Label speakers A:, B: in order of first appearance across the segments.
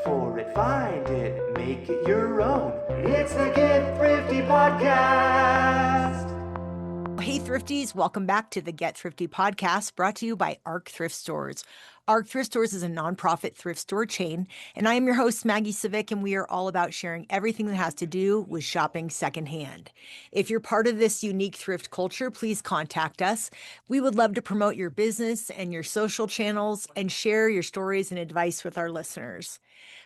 A: for it, find it, make it your own. It's the Get Thrifty Podcast.
B: Hey Thrifties, welcome back to the Get Thrifty Podcast, brought to you by ARC Thrift Stores. ARC Thrift Stores is a nonprofit thrift store chain, and I am your host, Maggie Civic, and we are all about sharing everything that has to do with shopping secondhand. If you're part of this unique thrift culture, please contact us. We would love to promote your business and your social channels and share your stories and advice with our listeners.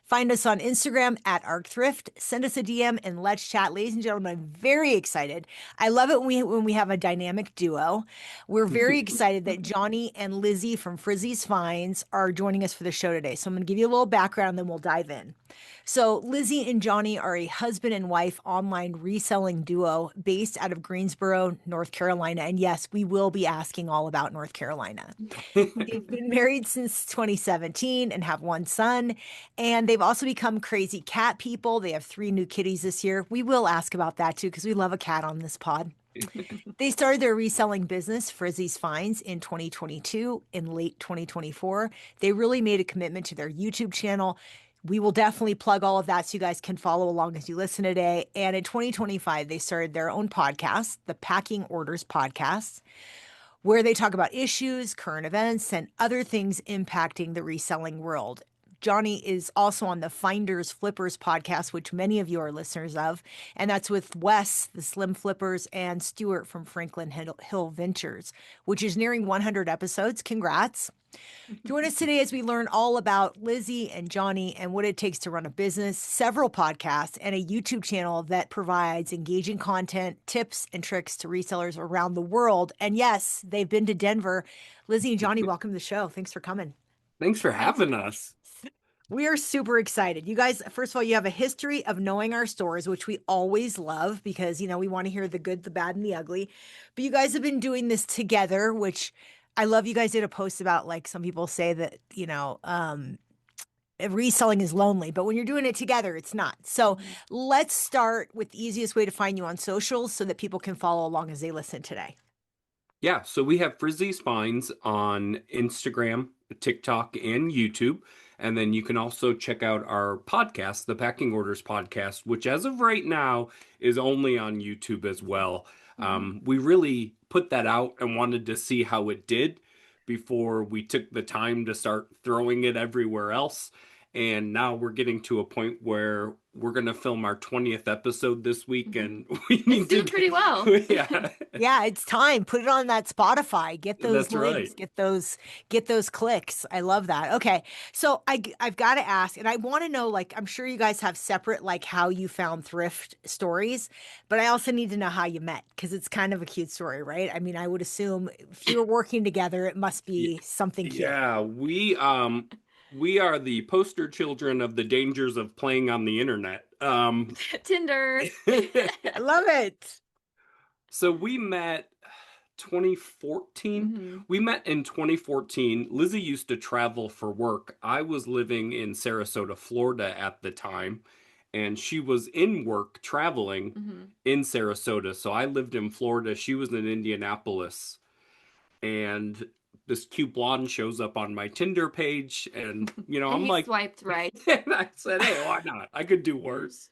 B: Find us on Instagram at ArcThrift. Send us a DM and let's chat. Ladies and gentlemen, I'm very excited. I love it when we have a dynamic duo. We're very excited that Johnny and Lizzie from Frizzy's Finds are joining us for the show today. So I'm going to give you a little background, then we'll dive in. So Lizzie and Johnny are a husband and wife online reselling duo based out of Greensboro, North Carolina. And yes, we will be asking all about North Carolina. They've been married since 2017 and have one son. And they've also become crazy cat people. They have 3 new kitties this year. We will ask about that too, because we love a cat on this pod. They started their reselling business, Frizzy's Finds, in 2022. In late 2024, they really made a commitment to their YouTube channel. We will definitely plug all of that so you guys can follow along as you listen today. And in 2025, they started their own podcast, the Packing Orders Podcast, where they talk about issues, current events, and other things impacting the reselling world. Johnny is also on the Finders Flippers podcast, which many of you are listeners of. And that's with Wes, the Slim Flippers, and Stuart from Franklin Hill Ventures, which is nearing 100 episodes. Congrats. Join us today as we learn all about Lizzie and Johnny and what it takes to run a business, several podcasts, and a YouTube channel that provides engaging content, tips, and tricks to resellers around the world. And yes, they've been to Denver. Lizzie and Johnny, welcome to the show. Thanks for coming.
C: Thanks for having us.
B: We are super excited. You guys, first of all, you have a history of knowing our stores, which we always love because, you know, we want to hear the good, the bad, and the ugly. But you guys have been doing this together, which I love. You guys did a post about, like, some people say that, you know, reselling is lonely, but when you're doing it together, it's not. So let's start with the easiest way to find you on socials so that people can follow along as they listen today.
C: Yeah, so we have Frizzy's Finds on Instagram, TikTok, and YouTube. And then you can also check out our podcast, the Packing Orders Podcast, which as of right now is only on YouTube as well. We really put that out and wanted to see how it did before we took the time to start throwing it everywhere else. And now we're getting to a point where we're going to film our 20th episode this week, and we need
D: it's doing pretty well.
C: Yeah.
B: Yeah, it's time. Put it on that Spotify. Get those
C: That's
B: links.
C: right.
B: Get those clicks. I love that. Okay, so I've got to ask, and I want to know, like, I'm sure you guys have separate, like, how you found thrift stories, but I also need to know how you met because it's kind of a cute story, right? I mean, I would assume if you were working together, it must be something cute.
C: Yeah, we are the poster children of the dangers of playing on the internet.
D: Tinder.
B: I love it.
C: So we met 2014. We met in 2014. Lizzie used to travel for work. I was living in Sarasota, Florida at the time, and she was in work traveling in Sarasota. So I lived in Florida. She was in Indianapolis. And this cute blonde shows up on my Tinder page, and you know,
D: And
C: I'm
D: he
C: like,
D: swiped right.
C: and I said, hey, why not? I could do worse.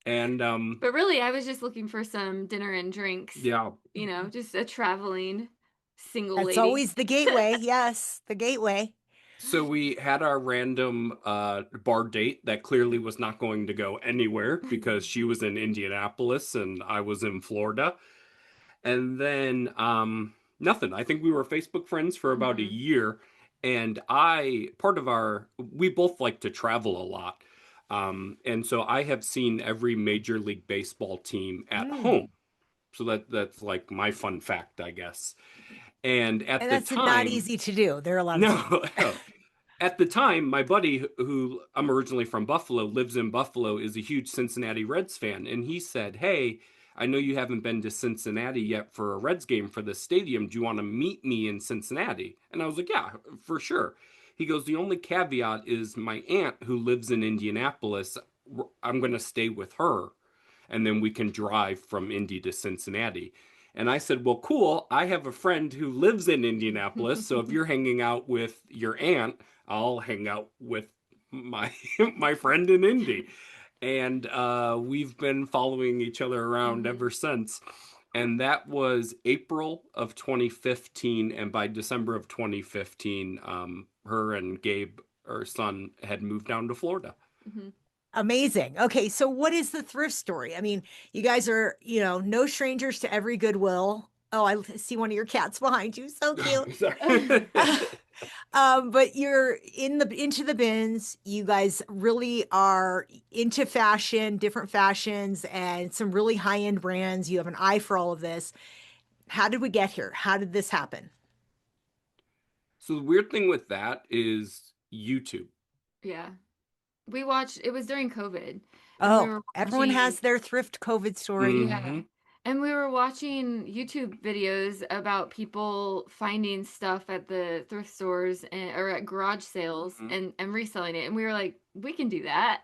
C: And
D: But really, I was just looking for some dinner and drinks.
C: yeah,
D: You know, just a traveling single
B: That's
D: lady.
B: always the gateway. Yes, the gateway.
C: so we had our random bar date that clearly was not going to go anywhere because she was in Indianapolis and I was in Florida. And then nothing. I think we were Facebook friends for about a year. And we both like to travel a lot. And so I have seen every Major League Baseball team at home. So that's like my fun fact, I guess. And at the
B: that's
C: time,
B: not easy to do. There are a lot of
C: no. At the time, my buddy, who I'm originally from Buffalo, lives in Buffalo, is a huge Cincinnati Reds fan. And he said, hey, I know you haven't been to Cincinnati yet for a Reds game for the stadium. Do you want to meet me in Cincinnati? And I was like, yeah, for sure. He goes, the only caveat is my aunt who lives in Indianapolis, I'm going to stay with her. And then we can drive from Indy to Cincinnati. And I said, well, cool. I have a friend who lives in Indianapolis. So if you're hanging out with your aunt, I'll hang out with my my friend in Indy, and we've been following each other around
D: Mhm.
C: ever since. And that was April of 2015, and by December of 2015, her and Gabe, her son, had moved down to Florida.
D: Mhm.
B: Amazing. Okay, so what is the thrift story? I mean, you guys are, no strangers to every Goodwill. Oh, I see one of your cats behind you. So cute.
C: Sorry.
B: But you're into the bins. You guys really are into fashion, different fashions, and some really high-end brands. You have an eye for all of this. How did we get here? How did this happen?
C: So the weird thing with that is YouTube.
D: Yeah. We watched, it was during COVID, and we
B: Oh,
D: were
B: everyone
D: watching,
B: has their thrift COVID story.
D: yeah.
C: Hmm.
D: And we were watching YouTube videos about people finding stuff at the thrift stores or at garage sales
C: Hmm.
D: and reselling it. And we were like, we can do that.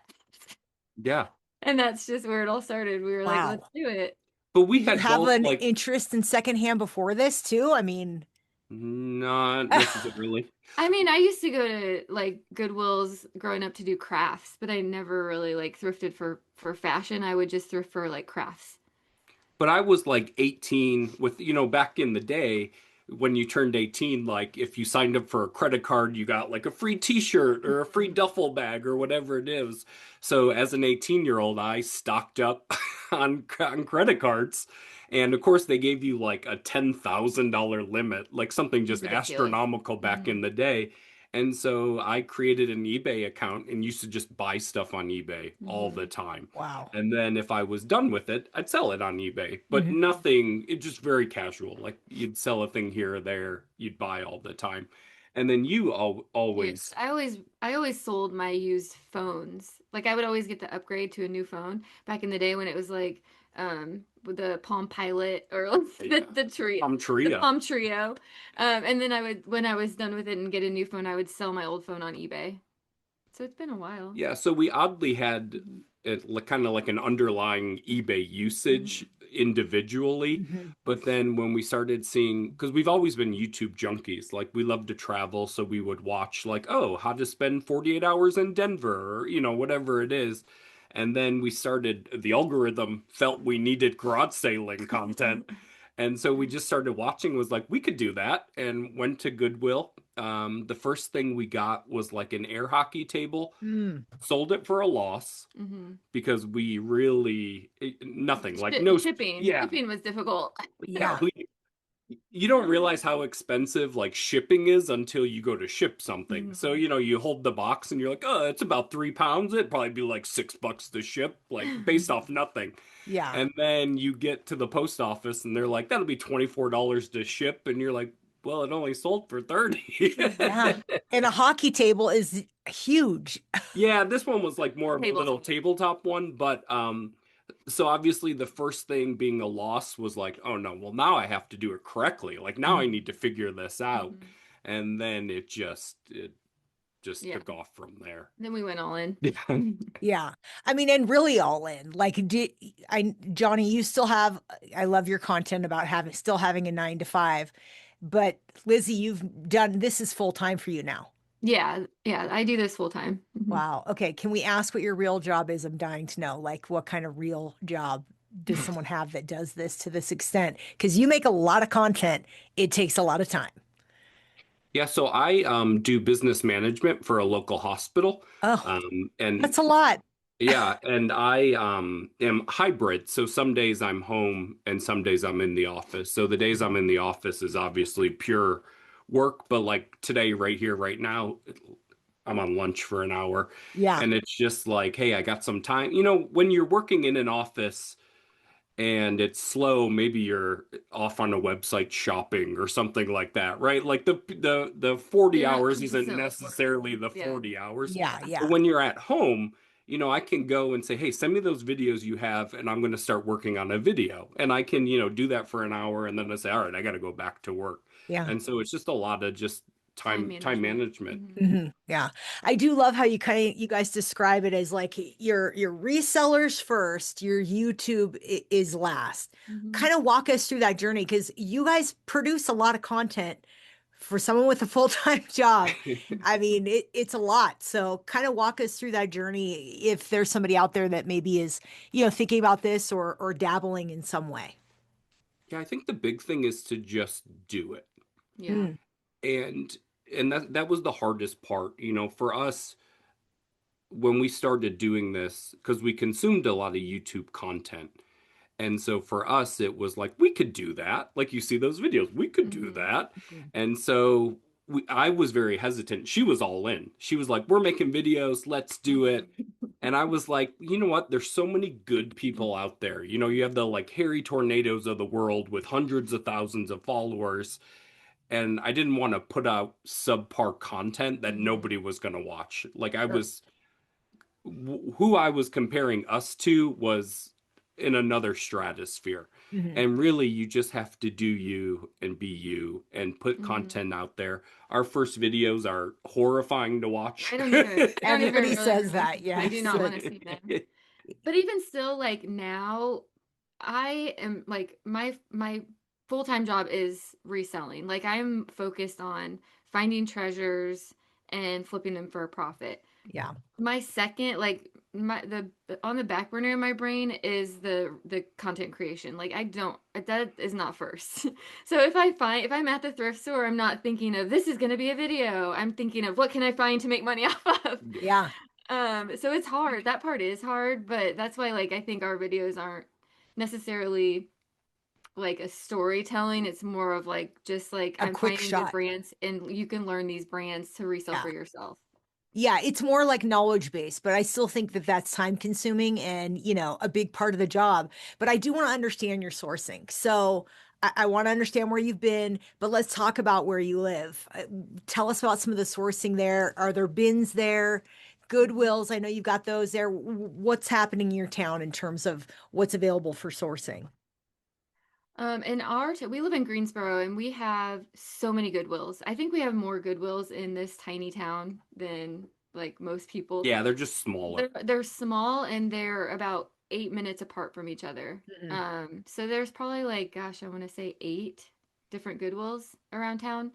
C: Yeah.
D: And that's just where it all started. We were like, let's
B: Wow.
D: do it.
C: But we
B: You
C: had
B: have
C: both
B: an
C: like
B: interest in secondhand before this too? I mean,
C: not necessarily.
D: I mean, I used to go to like Goodwill's growing up to do crafts, but I never really like thrifted for fashion. I would just thrift for like crafts.
C: But I was like 18 with, back in the day when you turned 18, like if you signed up for a credit card, you got like a free t-shirt or a free
D: Mhm.
C: duffel bag or whatever it is. So as an 18-year-old, I stocked up on credit cards. And of course, they gave you like a $10,000 limit, like something just
D: Ridiculous.
C: astronomical back
D: Hmm.
C: in the day. And so I created an eBay account and used to just buy stuff on eBay all the
D: Hmm.
C: time.
B: wow.
C: And then if I was done with it, I'd sell it on eBay. But
B: Mhm.
C: nothing, it just very casual. Like you'd sell a thing here or there, you'd buy all the time. And then you
D: Yeah,
C: always,
D: I always sold my used phones. Like I would always get the upgrade to a new phone back in the day when it was like with the Palm Pilot or like
C: yeah, I'm
D: the
C: Tria.
D: Palm Trio. And then I would when I was done with it and get a new phone, I would sell my old phone on eBay. So it's been a while.
C: Yeah, so we oddly had
D: Hmm.
C: it kind of like an underlying eBay usage
D: Hmm.
C: individually,
B: Mhm.
C: but then when we started seeing, because we've always been YouTube junkies, like we love to travel, so we would watch like, oh, how to spend 48 hours in Denver, or whatever it is. And then we started, the algorithm felt we needed garage sailing content. And so we just started watching, was like, we could do that, and went to Goodwill. The first thing we got was like an air hockey table,
B: Mm.
C: sold it for a loss
D: Hmm.
C: because we really nothing like no yeah,
D: Shipping was difficult.
C: yeah,
B: Yeah.
C: you don't realize how expensive like shipping is until you go to ship something. So
D: Hmm.
C: you hold the box and you're like, oh, it's about 3 pounds, it'd probably be like $6 to ship, like based off nothing.
B: Yeah.
C: And then you get to the post office and they're like, that'll be $24 to ship, and you're like, well, it only sold for 30.
B: Yeah. And a hockey table is huge.
C: Yeah, this one was like more of a little
D: Tabletop.
C: tabletop one, but so obviously the first thing being a loss was like, oh no, well now I have to do it correctly. Like now I
B: Mhm.
C: need to figure this out.
D: Hmm.
C: And then it just
D: Yeah.
C: took off from there.
D: Then we went all in.
C: Yeah.
B: Yeah. I mean, and really all in. Like, Johnny, you still have, I love your content about still having a 9 to 5, but Lizzie, you've done, this is full time for you now.
D: Yeah, yeah, I do this full time. Hmm.
B: Wow. Okay. Can we ask what your real job is? I'm dying to know. Like, what kind of real job does someone have that does this to this extent? Because you make a lot of content, it takes a lot of time.
C: Yeah, so I do business management for a local hospital.
B: Oh,
C: And
B: that's a lot.
C: yeah, and I am hybrid. So some days I'm home and some days I'm in the office. So the days I'm in the office is obviously pure work, but like today, right here, right now, I'm on lunch for an hour.
B: Yeah.
C: And it's just like, hey, I got some time. When you're working in an office and it's slow, maybe you're off on a website shopping or something like that, right? Like the 40
D: You're not
C: hours isn't
D: consistently
C: necessarily
D: working.
C: the
D: Yeah.
C: 40 hours.
B: Yeah.
C: But
B: Yeah.
C: when you're at home, I can go and say, hey, send me those videos you have, and I'm going to start working on a video. And I can, do that for an hour, and then I say, all right, I got to go back to work.
B: Yeah.
C: And so it's just a lot of just
D: Time
C: time
D: management.
C: management.
D: Hmm.
B: Yeah. I do love how you guys describe it as like your resellers first, your YouTube is last.
D: Hmm.
B: Kind of walk us through that journey because you guys produce a lot of content for someone with a full-time job, I mean, it's a lot. So kind of walk us through that journey if there's somebody out there that maybe is, thinking about this or dabbling in some way.
C: Yeah, I think the big thing is to just do it.
D: Yeah.
B: Mm,
C: And that was the hardest part, for us when we started doing this, because we consumed a lot of YouTube content. And so for us, it was like, we could do that. Like you see those videos, we could do
D: Hmm.
C: that. And so I was very hesitant. She was all in. She was like, we're making videos, let's do it. And I was like, you know what? There's so many good people out there. You have the like Harry Tornadoes of the world with hundreds of thousands of followers. And I didn't want to put out subpar content that
D: Hmm.
C: nobody was going to watch.
B: sure.
C: Who I was comparing us to was in another stratosphere.
B: Mhm.
C: And really, you just have to do you and be you and put
D: Hmm.
C: content out there. Our first videos are horrifying to watch.
D: I don't even
B: Everybody
D: really
B: says
D: remember.
B: that.
D: I do
B: Yes.
D: not want to see them. But even still, like now, I am like my full-time job is reselling. Like I'm focused on finding treasures and flipping them for a profit.
B: Yeah.
D: My second, like my the on the back burner in my brain is the content creation. Like I don't that is not first. So if I'm at the thrift store, I'm not thinking of this is going to be a video. I'm thinking of what can I find to make money off of.
B: Yeah.
D: So it's hard. That part is hard, but that's why like I think our videos aren't necessarily like a storytelling. It's more of like just like
B: A
D: I'm
B: quick
D: finding good
B: shot.
D: brands and you can learn these brands to resell
B: Yeah.
D: for yourself.
B: Yeah, it's more like knowledge based, but I still think that that's time consuming and, a big part of the job. But I do want to understand your sourcing. So I want to understand where you've been, but let's talk about where you live. Tell us about some of the sourcing there. Are there bins there? Goodwills? I know you've got those there. What's happening in your town in terms of what's available for sourcing?
D: We live in Greensboro and we have so many Goodwills. I think we have more Goodwills in this tiny town than like most people.
C: Yeah, they're just smaller.
D: They're small and they're about 8 minutes apart from each other.
B: Mhm.
D: So there's probably like, gosh, I want to say eight different Goodwills around town.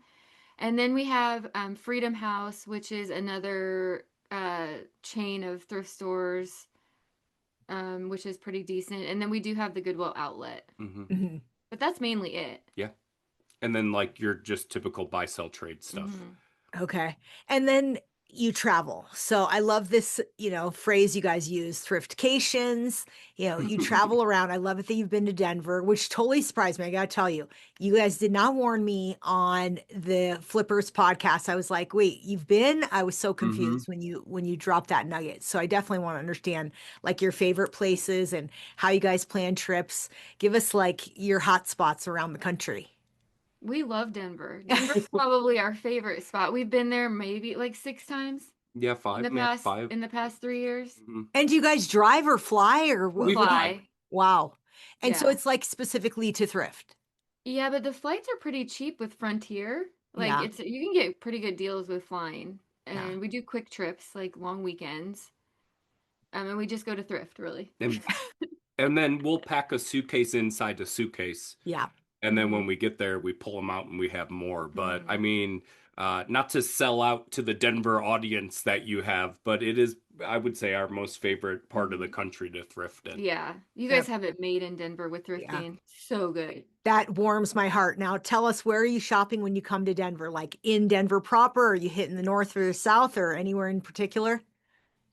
D: And then we have Freedom House, which is another chain of thrift stores, which is pretty decent. And then we do have the Goodwill outlet,
C: Hmm.
B: Mhm.
D: but that's mainly it.
C: Yeah. And then like your just typical buy sell trade stuff.
D: Hmm.
B: Okay. And then you travel. So I love this, phrase you guys use, thrift'cations. You travel around. I love it that you've been to Denver, which totally surprised me. I gotta tell you, you guys did not warn me on the Flippers podcast. I was like, wait, you've been? I was so
C: Hmm.
B: confused when you dropped that nugget. So I definitely want to understand like your favorite places and how you guys plan trips. Give us like your hot spots around the country.
D: We love Denver. Denver's probably our favorite spot. We've been there maybe like 6 times
C: Yeah,
D: in
C: five,
D: the
C: yeah,
D: past
C: five.
D: 3 years.
C: Mhm.
B: And do you guys drive or fly or
D: We
C: We fly.
D: fly.
B: Wow. And so
D: Yeah.
B: it's like specifically to thrift.
D: Yeah, but the flights are pretty cheap with Frontier. Like
B: Yeah.
D: it's you can get pretty good deals with flying.
B: Yeah.
D: And we do quick trips, like long weekends. And we just go to thrift, really.
C: And and then we'll pack a suitcase inside a suitcase.
B: Yeah.
C: And then when
D: Hmm.
C: we get there, we pull them out and we have more. But I
D: Hmm.
C: mean, not to sell out to the Denver audience that you have, but it is, I would say, our most favorite part of the
D: Hmm.
C: country to thrift in.
D: Yeah, you guys
B: Yep.
D: have it made in Denver with
B: Yeah.
D: thrifting. So good.
B: That warms my heart. Now tell us, where are you shopping when you come to Denver? Like in Denver proper? Are you hitting the north or the south or anywhere in particular?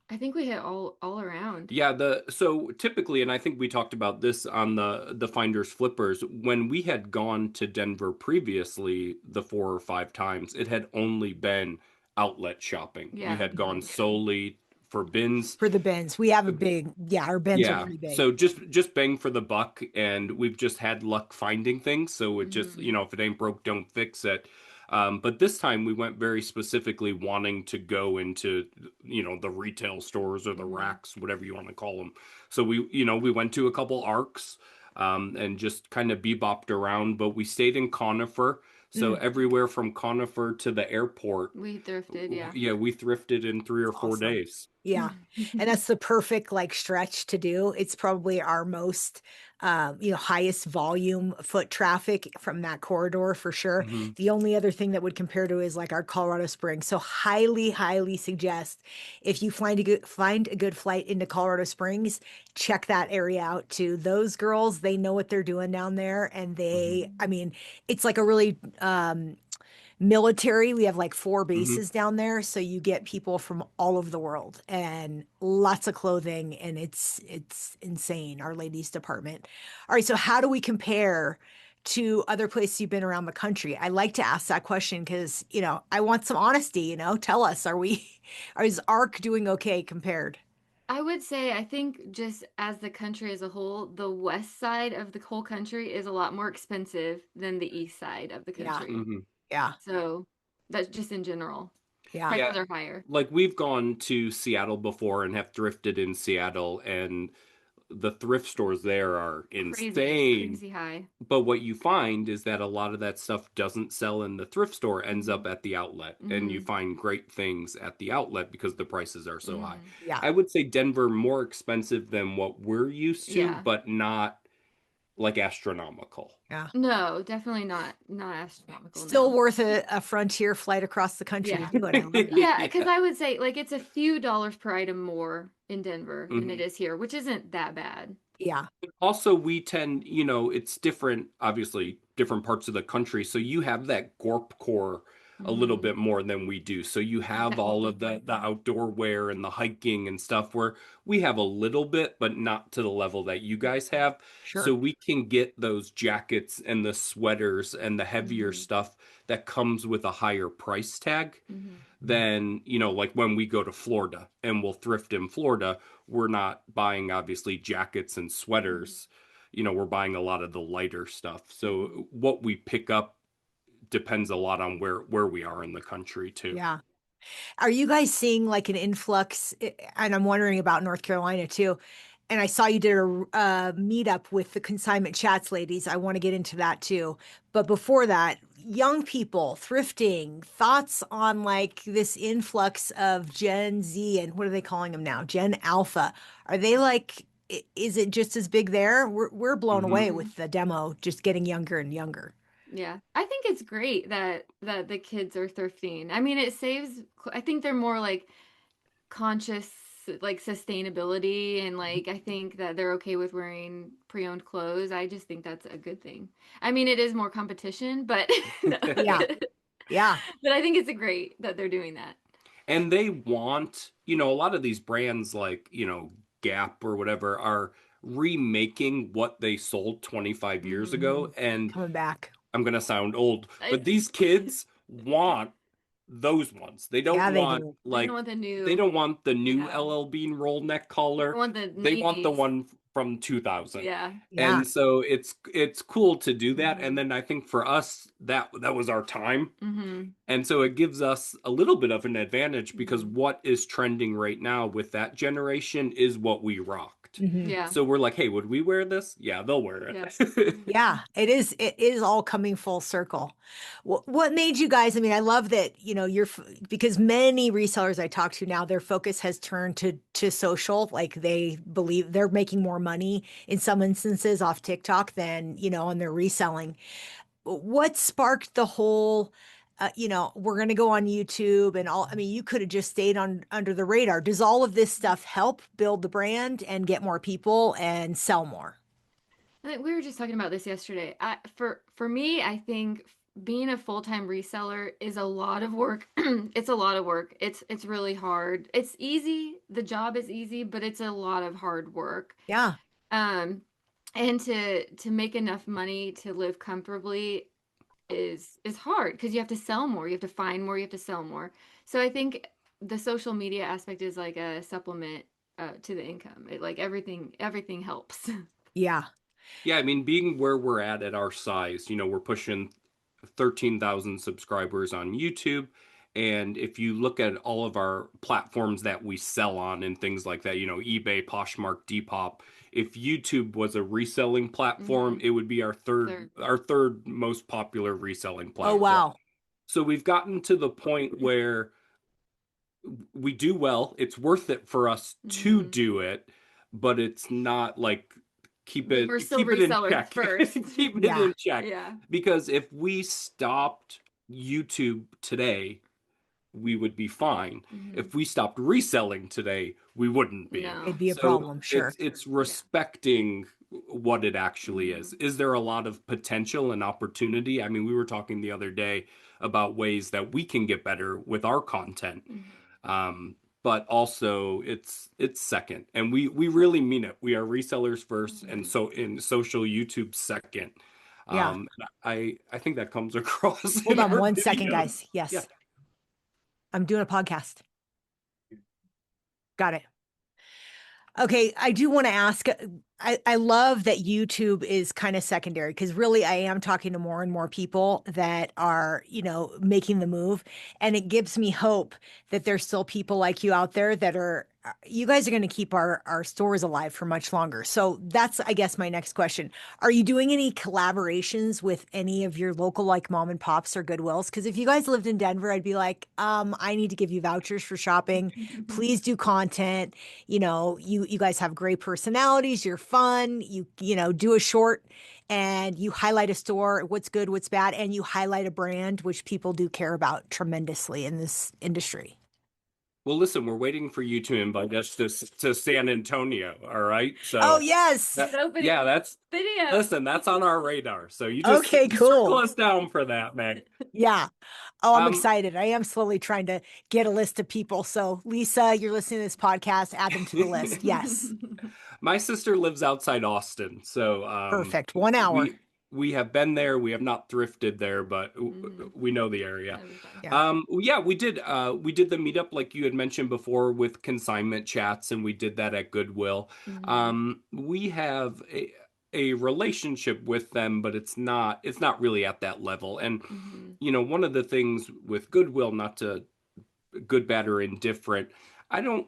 D: I think we hit all around.
C: Yeah, so typically, and I think we talked about this on the Finders Flippers, when we had gone to Denver previously, the 4 or 5 times, it had only been outlet shopping. We
D: Yeah.
C: had gone solely for bins.
B: For the bins. We have a big, yeah, our bins are
C: Yeah.
B: pretty big.
C: So just bang for the buck, and we've just had luck finding things. So it just,
D: Hmm.
C: if it ain't broke, don't fix it. But this time we went very specifically wanting to go into, the retail stores or the
D: Hmm.
C: racks, whatever you want to call them. So we went to a couple arcs, and just kind of bebopped around, but we stayed in Conifer. So
B: Mm,
C: everywhere from Conifer to the airport,
D: We thrifted, yeah.
C: yeah, we thrifted in 3 or 4
B: awesome.
C: days.
B: Yeah. And that's the perfect like stretch to do. It's probably our most highest volume foot traffic from that corridor for sure.
C: Mhm.
B: The only other thing that would compare to is like our Colorado Springs. So highly suggest if you find a good flight into Colorado Springs, check that area out too. Those girls, they know what they're doing down there, and I mean, it's like a really military. We have like 4
C: Mhm.
B: bases down there, so you get people from all over the world and lots of clothing, and it's insane. Our ladies department. All right, so how do we compare to other places you've been around the country? I like to ask that question because, I want some honesty, tell us, is ARC doing okay compared?
D: I would say, I think just as the country as a whole, the west side of the whole country is a lot more expensive than the east side of the
B: Yeah,
D: country.
C: Mhm.
B: yeah,
D: So that's just in general.
B: yeah.
C: Yeah,
D: Prices are higher.
C: like we've gone to Seattle before and have thrifted in Seattle, and the thrift stores there are
D: Crazy,
C: insane.
D: crazy high.
C: But what you find is that a lot of that stuff doesn't sell in the thrift store, ends up
D: Mm-hmm.
C: at the outlet, and you
D: Mm-hmm.
C: find great things at the outlet because the prices are so high.
D: Mm-hmm.
B: Yeah.
C: I would say Denver more expensive than what we're used to,
D: Yeah.
C: but not like astronomical.
B: Yeah.
D: No, definitely not astronomical,
B: Still
D: no.
B: worth a frontier flight across the country to
D: Yeah.
B: do it. I love that.
D: Yeah, because
C: Yeah.
D: I would say like it's a few dollars per item more in Denver than it
C: Mhm.
D: is here, which isn't that bad.
B: Yeah.
C: Also, we tend, it's different, obviously, different parts of the country. So you have that Gorp core a little
D: Mm-hmm.
C: bit more than we do. So you have all of the outdoor wear and the hiking and stuff where we have a little bit, but not to the level that you guys have. So
B: Sure.
C: we can get those jackets and the sweaters and the heavier
D: Mm-hmm.
C: stuff that comes with a higher price tag
D: Mm-hmm.
C: than, like when we go to Florida and we'll thrift in Florida, we're not buying obviously jackets and sweaters. We're buying a lot of the lighter stuff. So what we pick up depends a lot on where we are in the country too.
B: Yeah. Are you guys seeing like an influx? And I'm wondering about North Carolina too. And I saw you did a meetup with the consignment chats ladies. I want to get into that too. But before that, young people thrifting, thoughts on like this influx of Gen Z and what are they calling them now? Gen Alpha. Are they like, is it just as big there? We're blown
C: Hmm.
B: away with the demo just getting younger and younger.
D: Yeah. I think it's great that the kids are thrifting. I mean, it saves I think they're more like conscious like sustainability and like I think that they're okay with wearing pre-owned clothes. I just think that's a good thing. I mean, it is more competition, but
B: Yeah. Yeah.
D: but I think it's great that they're doing that.
C: And they want, a lot of these brands like, Gap or whatever are remaking what they sold 25 years
D: Mhm.
C: ago. And
B: Coming back.
C: I'm going to sound old,
D: I,
C: but these kids want those ones. They don't
B: Yeah, they
C: want
B: do.
D: they don't
C: like
D: want the
C: they
D: new.
C: don't want the new
D: Yeah.
C: LL Bean roll neck
D: They
C: collar.
D: want the
C: They want the
D: 90s.
C: one from 2000.
D: Yeah.
B: Yeah.
C: And so it's cool to do that. And
D: Mhm.
C: then I think for us that was our time.
D: Mhm.
C: And so it gives us a little bit of an advantage because
D: Mhm.
C: what is trending right now with that generation is what we rocked.
B: Mhm.
D: Yeah.
C: So we're like, hey, would we wear this? Yeah, they'll wear
D: Yeah.
C: it.
B: Yeah, it is. It is all coming full circle. What made you guys? I mean, I love that, because many resellers I talk to now, their focus has turned to social. Like they believe they're making more money in some instances off TikTok than, on their reselling. What sparked the whole, we're going to go on YouTube and all? I mean, you could have just stayed on under the radar. Does all of this stuff help build the brand and get more people and sell more?
D: I think we were just talking about this yesterday. For me, I think being a full-time reseller is a lot of work. It's a lot of work. It's really hard. It's easy. The job is easy, but it's a lot of hard work.
B: Yeah.
D: Um, and to make enough money to live comfortably is hard because you have to sell more, you have to find more, you have to sell more. So I think the social media aspect is like a supplement to the income. It like everything helps.
B: Yeah.
C: Yeah, I mean, being where we're at our size, we're pushing 13,000 subscribers on YouTube. And if you look at all of our platforms that we sell on and things like that, eBay, Poshmark, Depop, if YouTube was a reselling platform,
D: Mhm.
C: it would be our third
D: Third.
C: our third most popular reselling
B: Oh,
C: platform.
B: wow.
C: So we've gotten to the point where we do well. It's worth it for us to
D: Mhm.
C: do it, but it's not like
D: We're still
C: keep it in
D: resellers
C: check.
D: first.
C: Keep it
B: Yeah.
C: in check.
D: Yeah.
C: Because if we stopped YouTube today, we would be fine. If we stopped reselling today, we wouldn't be.
D: No.
B: It'd be a
C: So
B: problem, sure.
C: it's respecting what it actually is. Is there a lot of potential and opportunity? I mean, we were talking the other day about ways that we can get better with our content. But also it's second. And we really mean it. We are resellers first and so in social YouTube second.
B: Yeah.
C: I think that comes across
B: Hold
C: in
B: on
C: our
B: 1 second,
C: videos.
B: guys.
C: Yeah.
B: Yes. I'm doing a podcast. Got it. Okay, I do want to ask. I love that YouTube is kind of secondary because really I am talking to more and more people that are, making the move. And it gives me hope that there's still people like you out there that are, you guys are going to keep our stores alive for much longer. So that's, I guess, my next question. Are you doing any collaborations with any of your local like mom and pops or Goodwills? Because if you guys lived in Denver, I'd be like, I need to give you vouchers for shopping. Please do content. You guys have great personalities. You're fun. You do a short and you highlight a store, what's good, what's bad, and you highlight a brand, which people do care about tremendously in this industry.
C: Well, listen, we're waiting for you to invite us to San Antonio. All right.
B: Oh,
C: So
B: yes.
C: yeah, that's
D: Video.
C: listen, that's on our radar. So you just
B: Okay,
C: you circle
B: cool.
C: us down for that, man.
B: Yeah. Oh, I'm
C: Um,
B: excited. I am slowly trying to get a list of people. So, Lisa, you're listening to this podcast, add them to the list. Yes.
C: My sister lives outside Austin, so
B: Perfect. 1 hour.
C: we have been there. We have not thrifted there, but we know the area.
D: That'd be fun.
B: Yeah.
C: Yeah, we did the meetup like you had mentioned before with consignment chats, and we did that at Goodwill. We have a relationship with them, but it's not really at that level. And one of the things with Goodwill, not to good, bad, or indifferent, I don't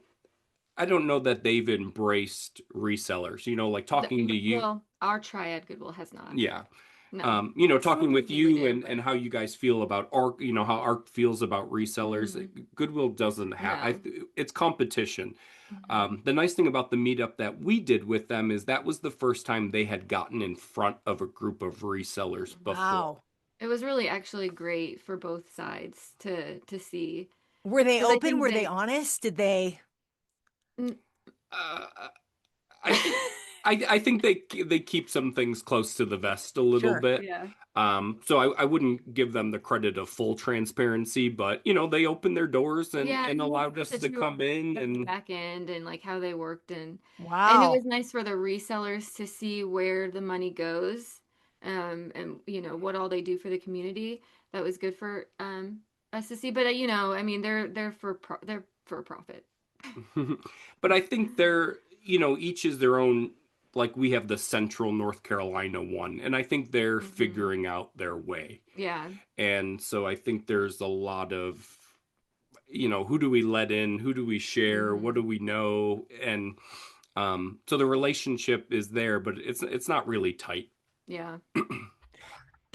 C: I don't know that they've embraced resellers. Like talking to you.
D: Well, our triad Goodwill has not.
C: Yeah.
D: No.
C: Talking with
D: Maybe we
C: you
D: do,
C: and,
D: but-
C: and how you guys feel about ARC, how ARC feels about resellers. Goodwill doesn't have,
D: No.
C: it's competition.
D: Mhm.
C: The nice thing about the meetup that we did with them is that was the first time they had gotten in front of a group of resellers before.
B: Wow.
D: It was really actually great for both sides to see.
B: Were they
D: 'Cause I
B: open?
D: think
B: Were they honest? Did they?
C: Uh, I, I think they keep some things close to the vest a little
B: Sure.
C: bit.
D: Yeah.
C: So I wouldn't give them the credit of full transparency, but they opened their doors and,
D: Yeah,
C: and allowed us
D: the
C: to
D: two
C: come in
D: the
C: and
D: back end and like how they worked and it
B: Wow.
D: was nice for the resellers to see where the money goes, and what all they do for the community. That was good for us to see. But I mean, they're for profit.
C: but I think they're, each is their own, like we have the Central North Carolina one, and I think they're figuring out their way.
D: Yeah.
C: And so I think there's a lot of, who do we let in? Who do we share? What do we know? And so the relationship is there, but it's not really tight.
D: Yeah.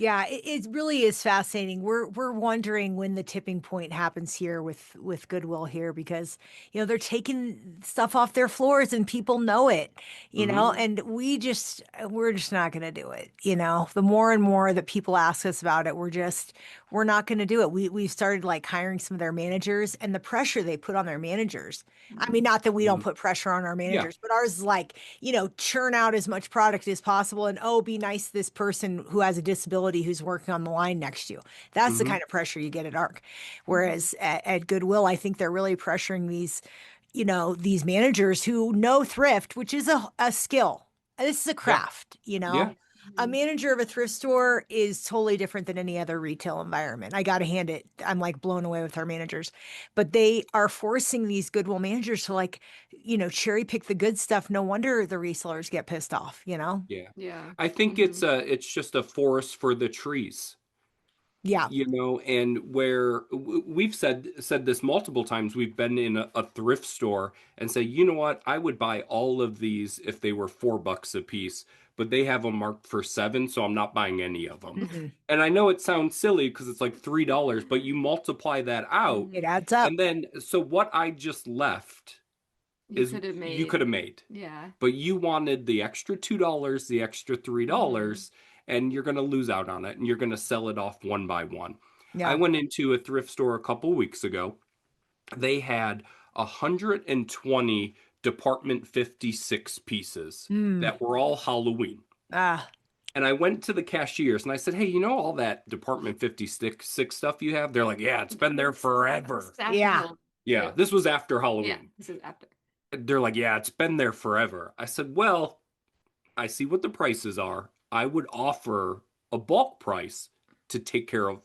B: Yeah, it really is fascinating. We're wondering when the tipping point happens here with Goodwill here because they're taking stuff off their floors and people know it, and we're just not going to do it. The more and more that people ask us about it, we're not going to do it. We've started like hiring some of their managers and the pressure they put on their managers. I mean, not that we don't put pressure on our managers, but ours is like, churn out as much product as possible and be nice to this person who has a disability who's working on the line next to you. That's the kind of pressure you get at ARC. Whereas at Goodwill, I think they're really pressuring these managers who know thrift, which is a skill. This is a craft,
C: Yeah.
B: A manager of a thrift store is totally different than any other retail environment. I got to hand it. I'm like blown away with our managers, but they are forcing these Goodwill managers to cherry pick the good stuff. No wonder the resellers get pissed off,
C: Yeah.
D: Yeah.
C: I think it's just a forest for the trees.
B: Yeah.
C: And where we've said this multiple times, we've been in a thrift store and say, you know what, I would buy all of these if they were $4 a piece, but they have them marked for $7, so I'm not buying any of them. And I know it sounds silly because it's like $3, but you multiply that out,
B: It adds up.
C: and then so what I just left
D: You could have
C: you
D: made.
C: could have made.
D: Yeah.
C: But you wanted the extra $2, the extra $3, and you're going to lose out on it and you're going to sell it off one by one. I
B: Yeah.
C: went into a thrift store a couple weeks ago. They had 120 Department 56 pieces
B: Mm.
C: that were all Halloween.
B: Ah.
C: And I went to the cashiers and I said, "Hey, you know all that Department 56 stuff you have?" They're like, "Yeah, it's been there
D: This
C: forever."
D: is after
B: Yeah.
D: Halloween,
C: Yeah,
D: too.
C: this was after
D: Yeah,
C: Halloween.
D: this is after.
C: They're like, "Yeah, it's been there forever." I said, "Well, I see what the prices are. I would offer a bulk price to take care of,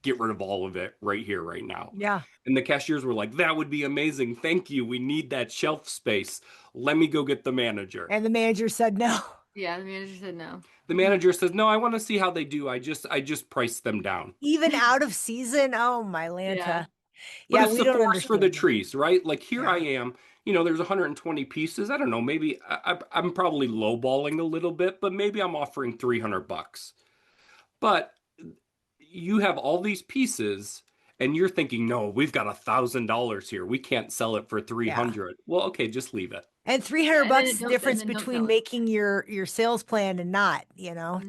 C: get rid of all of it right here, right now."
B: Yeah.
C: And the cashiers were like, "That would be amazing. Thank you. We need that shelf space. Let me go get the manager."
B: And the manager said no.
D: Yeah, the manager said no.
C: The manager says, "No, I want to see how they do. I just priced them down."
B: Even out of season. Oh my
D: Yeah.
B: Lanta.
C: But
B: Yeah,
C: it's
B: we
C: the
B: don't
C: forest for the
B: understand that.
C: trees, right? Like here I
B: Yeah.
C: am, there's 120 pieces. I don't know, maybe I'm probably lowballing a little bit, but maybe I'm offering $300. But you have all these pieces and you're thinking, no, we've got $1,000 here. We can't sell it for
B: Yeah.
C: 300. Well, okay, just leave it.
B: And 300
D: And then
B: bucks is the difference
D: don't
B: between
D: sell it.
B: making your sales plan and not,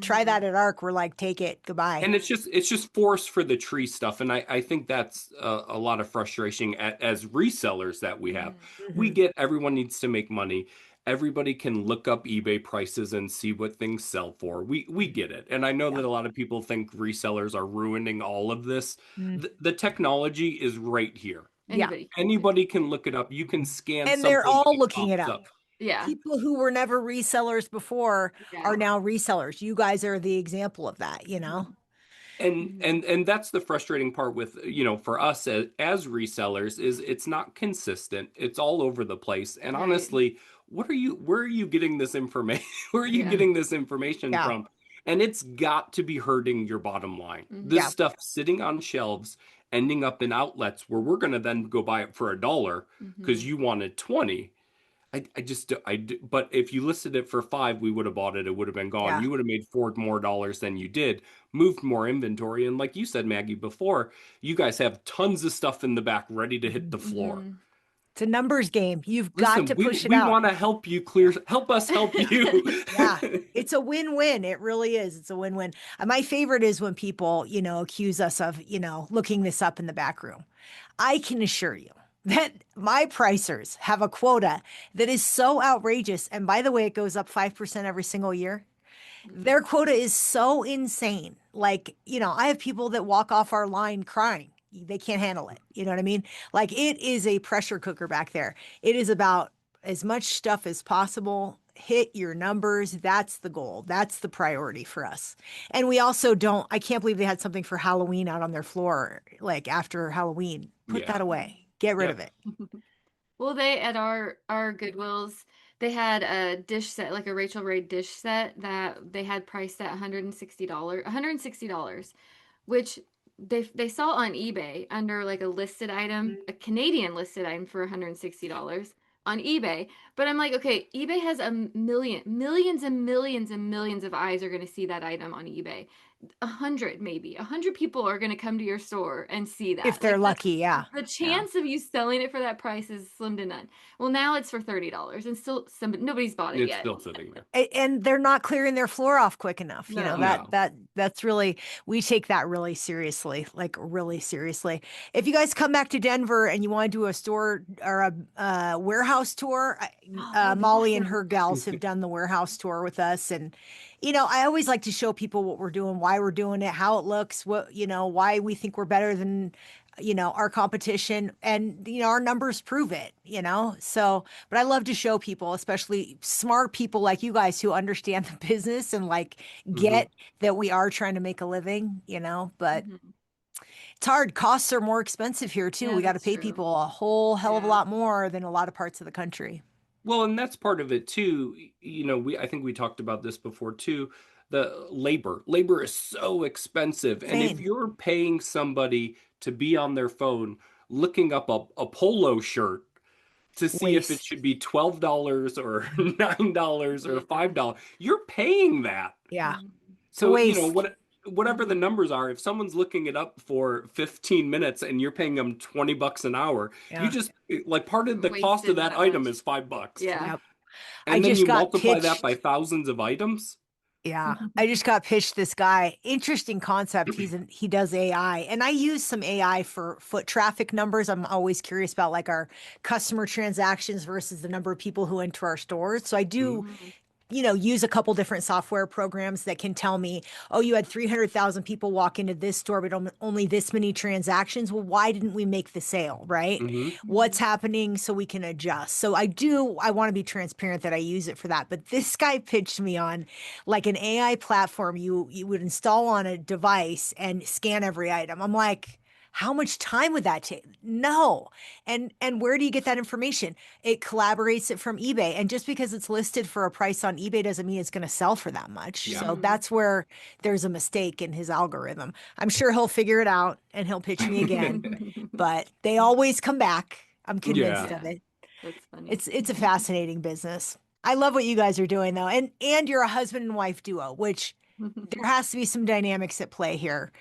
B: Try that at ARC. We're like, take it. Goodbye.
C: And it's just force for the tree stuff, and I think that's a lot of frustration as resellers that we have. We
B: Mhm.
C: get everyone needs to make money. Everybody can look up eBay prices and see what things sell for. We get it, and I know
B: Yeah.
C: that a lot of people think resellers are ruining all of this.
B: Mm.
C: The technology is right here.
B: Yeah.
D: Anybody.
C: Anybody can look it up. You can scan
B: And they're
C: something and
B: all
C: it
B: looking it
C: pops
B: up.
C: up.
D: Yeah.
B: People who were never resellers before
D: Yeah.
B: are now resellers. You guys are the example of that,
C: And that's the frustrating part with, for us as resellers is it's not consistent. It's all over the place. And
D: Right.
C: honestly, where are you getting this information? Where are you
D: Yeah.
C: getting this information
B: Yeah.
C: from? And it's got to be hurting your bottom line. This
B: Yeah.
C: stuff sitting on shelves, ending up in outlets where we're going to then go buy it for $1 because you wanted 20. I just but if you listed it for 5, we would have bought it. It would have been gone.
B: Yeah.
C: You would have made $4 more than you did, moved more inventory, and like you said, Maggie, before, you guys have tons of stuff in the back ready to hit the floor.
B: It's a numbers game. You've got
C: Listen,
B: to
C: we
B: push it
C: we
B: out.
C: want to help you help us help you.
B: Yeah. It's a win-win. It really is. It's a win-win. My favorite is when people, accuse us of, looking this up in the back room. I can assure you that my pricers have a quota that is so outrageous. And by the way, it goes up 5% every single year. Their quota is so insane. Like, I have people that walk off our line crying. They can't handle it. You know what I mean? Like, it is a pressure cooker back there. It is about as much stuff as possible. Hit your numbers. That's the goal. That's the priority for us. And we also I can't believe they had something for Halloween out on their floor, like after Halloween. Put
C: Yeah.
B: that away. Get rid of
C: Yep.
D: Mm-hmm. Well, they at our Goodwills, they had a dish set, like a Rachel Ray dish set that they had priced at $160, $160, which they saw on eBay under like a listed item, a Canadian listed item for $160 on eBay. But I'm like, okay, eBay has millions and millions and millions of eyes are going to see that item on eBay. 100 people are going to come to your store and see that.
B: If they're lucky, yeah.
D: The chance of you selling it for that price is slim to none. Well, now it's for $30, and still nobody's bought it
C: It's
D: yet.
C: still sitting there.
B: And they're not clearing their floor off quick enough.
D: No.
B: That's really, we take that really seriously, like really seriously. If you guys come back to Denver and you want to do a store or a warehouse tour,
D: that'd be
B: Molly and
D: awesome.
B: her gals have done the warehouse tour with us. And, I always like to show people what we're doing, why we're doing it, how it looks, why we think we're better than, our competition, and, our numbers prove it, so, but I love to show people, especially smart people like you guys who understand the business and like get that we are trying to make a living, but it's hard. Costs are more expensive here too.
D: Yeah,
B: We got to
D: that's
B: pay
D: true.
B: people a whole hell of a
D: Yeah.
B: lot more than a lot of parts of the country.
C: Well, and that's part of it too. I think we talked about this before too. The labor is so expensive. And if
B: Insane.
C: you're paying somebody to be on their phone looking up a polo shirt to see if it
B: Waste.
C: should be $12 or $9 or $5, you're paying that.
B: Yeah.
C: So,
B: waste.
C: whatever the numbers are, if someone's looking it up for 15 minutes and you're paying them $20 an hour, you
B: Yeah.
C: just like part of the cost of
D: Wasted
C: that
D: that
C: item
D: much.
C: is $5.
D: Yeah.
B: Yep. I
C: And then
B: just
C: you
B: got
C: multiply that by
B: pitched.
C: thousands of items.
B: Yeah, I just got pitched this guy. Interesting concept. He does AI, and I use some AI for foot traffic numbers. I'm always curious about like our customer transactions versus the number of people who enter our stores. So I do
D: Mhm.
B: use a couple different software programs that can tell me, oh, you had 300,000 people walk into this store, but only this many transactions. Well, why didn't we make the sale, right?
C: Hmm.
B: What's happening so we can adjust. So I want to be transparent that I use it for that. But this guy pitched me on like an AI platform you would install on a device and scan every item. I'm like, how much time would that take? No. And where do you get that information? It collaborates it from eBay. And just because it's listed for a price on eBay doesn't mean it's going to sell for that much.
C: Yeah.
B: So that's where there's a mistake in his algorithm. I'm sure he'll figure it out and he'll pitch me again, but they always come back. I'm convinced
C: Yeah.
B: of
D: Yeah.
B: it.
D: That's funny.
B: It's a fascinating business. I love what you guys are doing though. And you're a husband and wife duo, which there has to be some dynamics at play here.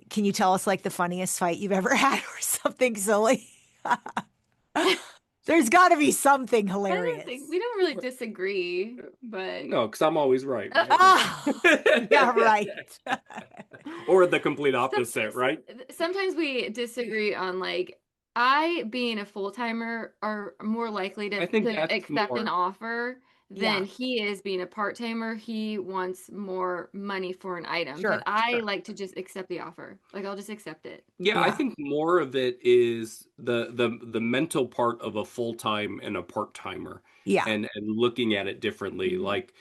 B: Can you tell us like the funniest fight you've ever had or something silly? There's got to be something
D: I
B: hilarious.
D: don't think we don't really disagree, but
C: No, because I'm always right.
B: Ah, yeah, right.
C: Or the complete opposite, right?
D: sometimes we disagree on like I being a full timer are more likely
C: I think
D: to
C: that's
D: accept an
C: more.
D: offer
B: Yeah.
D: than he is being a part timer. He wants more money for an item,
B: Sure,
D: but I
B: sure.
D: like to just accept the offer. Like I'll just accept it.
C: Yeah, I
B: Yeah.
C: think more of it is the mental part of a full-time and a part-timer
B: Yeah.
C: and looking at it differently.
D: Mhm.
C: Like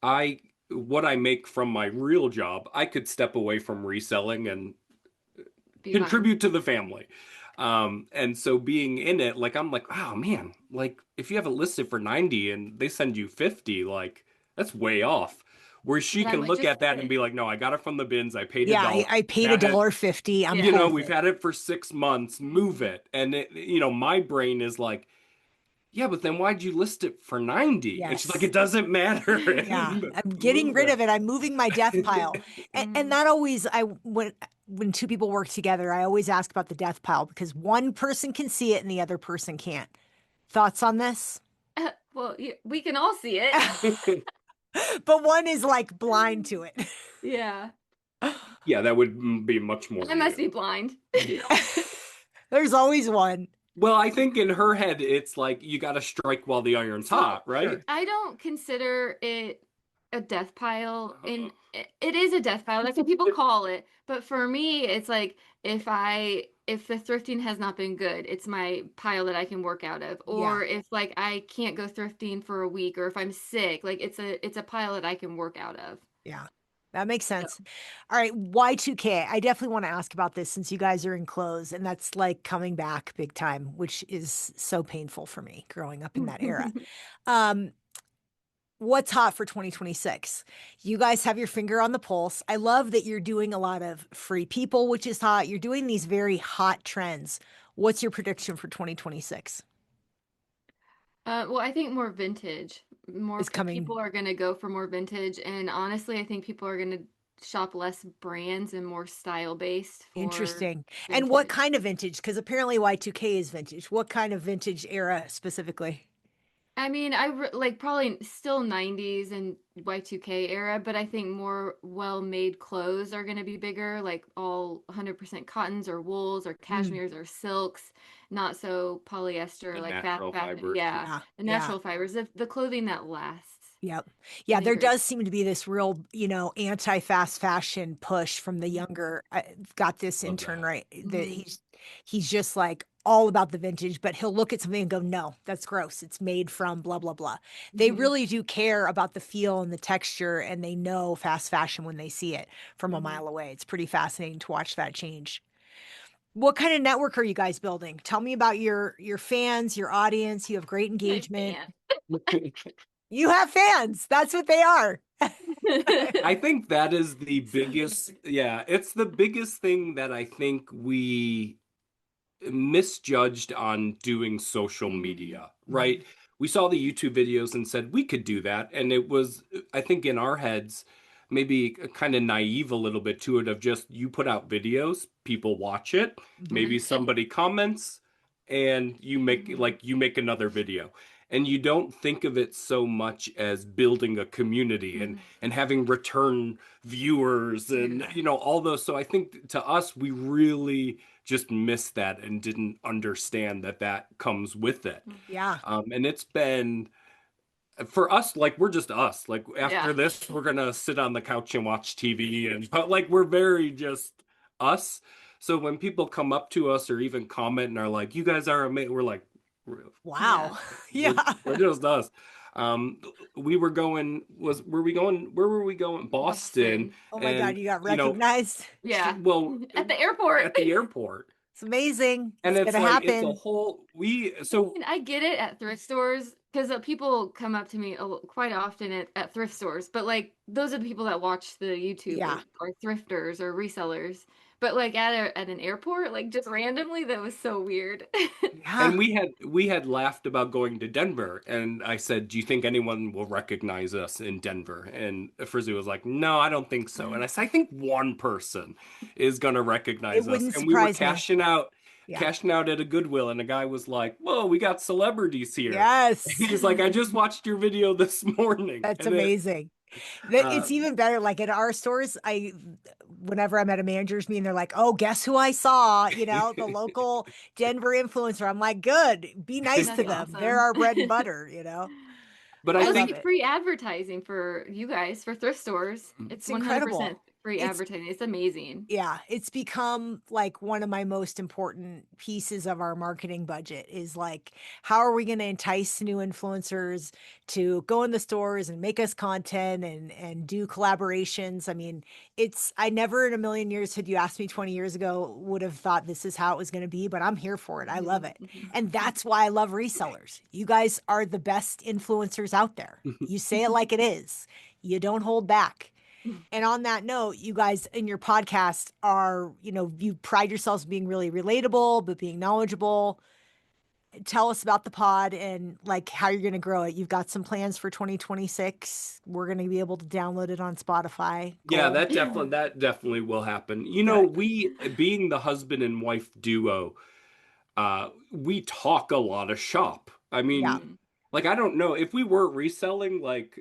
C: I what I make from my real job, I could step away from reselling and
D: Be fine.
C: contribute to the family. And so being in it, like I'm like, oh man, like if you have it listed for 90 and they send you 50, like that's way off. Where she
D: But I
C: can
D: might
C: look
D: just
C: at that
D: put
C: and
D: it.
C: be like, no, I got it from the bins, I paid a
B: Yeah.
C: dollar.
B: I paid
C: Had it,
B: $1.50. I'm
C: you
D: Yeah.
C: know,
B: cool with
C: we've
B: it.
C: had it for 6 months, move it. And it, my brain is like, yeah, but then why'd you list it for 90? And she's like,
B: Yes.
C: it doesn't matter.
B: Yeah.
C: And
B: I'm getting
C: move
B: rid of
C: it.
B: it. I'm moving my death pile. And
D: Mhm.
B: that always when two people work together, I always ask about the death pile because one person can see it and the other person can't. Thoughts on this?
D: Well, we can all see it.
B: But one is like blind to it.
D: Yeah.
C: Yeah, that would be much more
D: I must
C: real.
D: be blind.
C: Yeah.
B: There's always one.
C: Well, I think in her head, it's like you got to strike while the iron's hot, right?
B: Sure.
D: I don't consider it a death pile.
C: Uh-huh.
D: It is a death pile. That's what people call it. But for me, it's like if the thrifting has not been good, it's my pile that I can work out of. Or if like I can't go thrifting for a week, or if I'm sick, like it's a pile that I can work out of.
B: Yeah. That makes
D: So,
B: sense. All right, Y2K. I definitely want to ask about this since you guys are in clothes and that's like coming back big time, which is so painful for me growing up in that era. Um, what's hot for 2026? You guys have your finger on the pulse. I love that you're doing a lot of free people, which is hot. You're doing these very hot trends. What's your prediction for 2026?
D: well, I think more vintage. More
B: Is coming
D: people are going to go for more vintage, and honestly, I think people are going to shop less brands and more style based for
B: interesting. And what
D: vintage.
B: kind of vintage? Because apparently Y2K is vintage. What kind of vintage era specifically?
D: I mean, like probably still 90s and Y2K era, but I think more well-made clothes are going to be bigger, like all 100% cottons or wools or
B: Mm,
D: cashmeres or silks, not so polyester,
C: The
D: like fast
C: natural
D: fashion.
C: fibers.
D: Yeah,
B: yeah,
D: the
B: yeah.
D: natural fibers, the clothing that lasts.
B: Yep.
D: I
B: Yeah,
D: think
B: there
D: are
B: does seem to be this real, anti-fast fashion push from the younger. I've got this
C: Love
B: intern
C: that.
B: right that
D: Mhm.
B: he's just like all about the vintage, but he'll look at something and go, "No, that's gross. It's made from blah blah blah." They
D: Mhm.
B: really do care about the feel and the texture, and they know fast fashion when they see it from a
D: Mhm.
B: mile away. It's pretty fascinating to watch that change. What kind of network are you guys building? Tell me about your fans, your audience. You have great
D: My
B: engagement.
D: fan.
B: You have fans. That's what they are.
C: I think that is the biggest, yeah, it's the biggest thing that I think we misjudged on doing social
D: Mhm.
C: media, right? We saw the YouTube videos and said we could do that. And it was, I think, in our heads, maybe kind of naive a little bit to it of just you put out videos, people watch it, maybe somebody comments, and you make another video. And you don't think of it so much as building a community and having return viewers and all those. So I think to us, we really just missed that and didn't understand that that comes with it.
B: Yeah.
C: And it's been for us, like we're just us. Like after
D: Yeah.
C: this, we're gonna sit on the couch and watch TV, and but like we're very just us. So when people come up to us or even comment and are like, "You guys are amazing," we're like,
B: Wow.
C: we're,
B: Yeah.
C: we're just us. We were going, were we going, where were we going? Boston.
B: Oh my God,
C: And,
B: you got
C: you know,
D: Yeah.
C: well,
D: At the airport.
C: at the airport.
B: It's amazing.
C: And
B: It's
C: it's
B: gonna
C: like, it's a
B: happen.
C: whole, so
D: And I get it at thrift stores because people come up to me quite often at thrift stores, but like those are the people that watch the YouTube
B: Yeah.
D: or thrifters or resellers. But like at an airport, like just randomly, that was so weird.
B: Yeah.
C: and we had laughed about going to Denver, and I said, "Do you think anyone will recognize us in Denver?" And Frizzy was like, "No, I don't think so." And I said, "I think one person is gonna recognize
B: It
C: us."
B: wouldn't
C: And we were
B: surprise me. Yeah.
C: cashing out at a Goodwill, and a guy was like, "Whoa, we got celebrities here."
B: Yes.
C: He's like, "I just watched your video this morning,"
B: That's
C: and it,
B: amazing.
C: uh,
B: It's even better. Like in our stores, whenever I'm at a manager's meeting, they're like, "Oh, guess who I saw? The local Denver influencer." I'm like, "Good. Be nice to
D: That's
B: them. They're
D: awesome.
B: our bread and butter."
C: but I
B: I
D: Well, it's
B: love
C: think
D: like
B: it.
D: free advertising for you guys for thrift stores. It's
B: It's
D: 100%
B: incredible.
D: free
B: It's
D: advertising. It's amazing.
B: Yeah, it's become like one of my most important pieces of our marketing budget is like, how are we going to entice new influencers to go in the stores and make us content and do collaborations? I mean, I never in a million years, had you asked me 20 years ago, would have thought this is how it was going to be, but I'm here for it. I love it. And that's why I love resellers. You guys are the best influencers out there. You say it like it is. You don't hold back. And on that note, you guys in your podcast are, you pride yourselves being really relatable, but being knowledgeable. Tell us about the pod and like how you're going to grow it. You've got some plans for 2026. We're going to be able to download it on Spotify.
C: Yeah,
B: Goal.
C: that definitely will happen.
B: Good.
C: We being the husband and wife duo, we talk a lot of shop. I
B: Yeah.
C: mean, like I don't know if we were reselling, like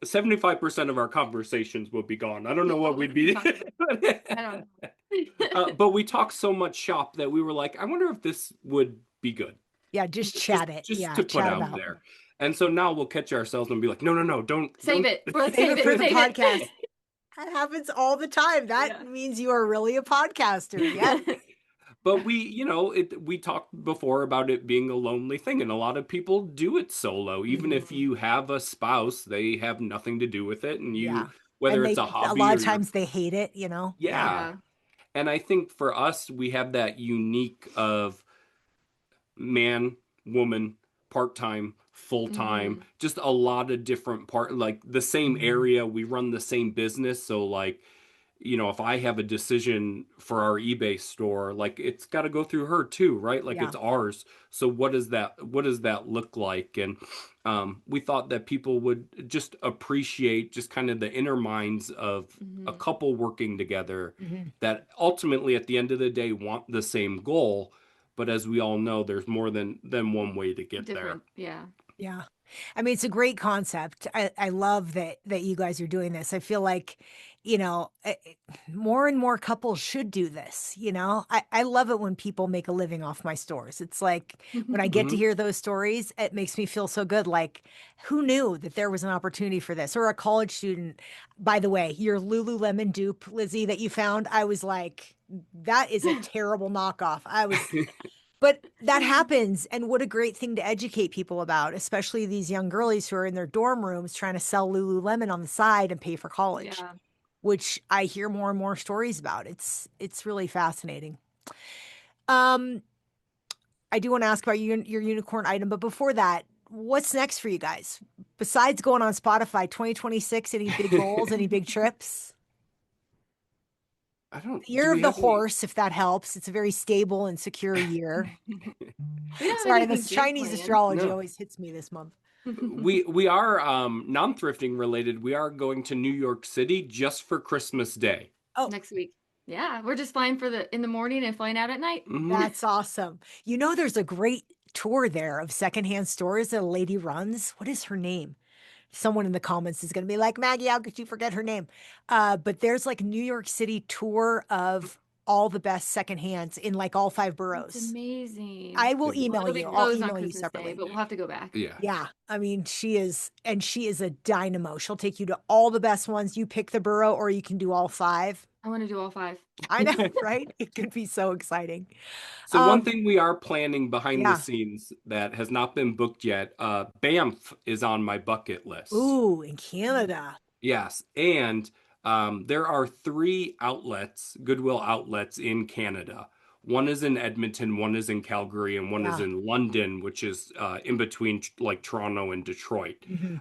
C: 75% of our conversations would be gone. I don't know what we'd be.
D: I don't know.
C: But we talk so much shop that we were like, I wonder if this would be good.
B: Yeah. Just chat it.
C: Just
B: Yeah.
C: to put
B: Chat
C: out
B: about.
C: there. And so now we'll catch ourselves and be like, no,
D: Save
C: don't.
D: it. Let's
B: Save it for the
D: save it.
B: podcast. That happens all the time. That means you are really a podcaster. Yeah.
C: But we talked before about it being a lonely thing, and a lot of people do it solo. Even if you have a spouse, they have nothing to do with it, and
B: Yeah.
C: whether
B: And
C: it's a
B: a
C: hobby
B: lot
C: or
B: of times they hate it, Yeah.
C: yeah. And I think for us, we have that unique of man, woman, part-time, full-time, just a lot of different like the same area. We run the same business, so like if I have a decision for our eBay store, like it's got to go through her too, right? Like
B: Yeah.
C: it's ours. So what does that look like? And we thought that people would just appreciate just kind of the inner minds of a couple working together that ultimately at the end of the day want the same goal. But as we all know, there's more than one way to get
D: Different. Yeah.
B: Yeah. I mean, it's a great concept. I love that you guys are doing this. I feel like, more and more couples should do this. I love it when people make a living off my stores. It's like when I get to
C: there.
B: hear those stories, it makes me feel so good. Like, who knew that there was an opportunity for this? Or a college student. By the way, your Lululemon dupe, Lizzie, that you found, I was like, that is a terrible knockoff. But that happens. And what a great thing to educate people about, especially these young girlies who are in their dorm rooms trying to sell Lululemon on the side and pay for college,
D: Yeah.
B: which I hear more and more stories about. It's really fascinating. I do want to ask about your unicorn item, but before that, what's next for you guys? Besides going on Spotify, 2026, any big goals, any big trips?
C: I don't.
B: Year
C: Do we
B: of the
C: have any?
B: horse, if that helps. It's a very stable and secure year.
D: We don't have
B: Sorry,
D: anything
B: this
D: big
B: Chinese
D: planned.
B: astrology
C: No.
B: always hits me this month.
C: We are non-thrifting related. We are going to New York City just for Christmas Day.
B: Oh,
D: Next week. Yeah, we're just flying in the morning and flying out at night.
C: Mhm.
B: that's awesome. You know, there's a great tour there of secondhand stores that a lady runs. What is her name? Someone in the comments is going to be like, Maggie, how could you forget her name? But there's like a New York City tour of all the best secondhands in like all 5
D: That's
B: boroughs.
D: amazing.
B: I will
D: Well,
B: email
D: it'll be
B: you. I'll
D: closed on
B: email you
D: Christmas Day,
B: separately.
D: but we'll have to go back.
C: Yeah.
B: Yeah, I mean, she is a dynamo. She'll take you to all the best ones. You pick the borough, or you can do all 5.
D: I want to do all 5.
B: I know, right? It could be so exciting.
C: So one
B: Um,
C: thing we are planning behind the
B: yeah.
C: scenes that has not been booked yet, Banff is on my bucket list.
B: Ooh, in Canada.
C: Yes, and there are 3 outlets, Goodwill outlets in Canada. One is in Edmonton, one is in Calgary, and one is
B: Yeah.
C: in London, which is in between like Toronto and Detroit.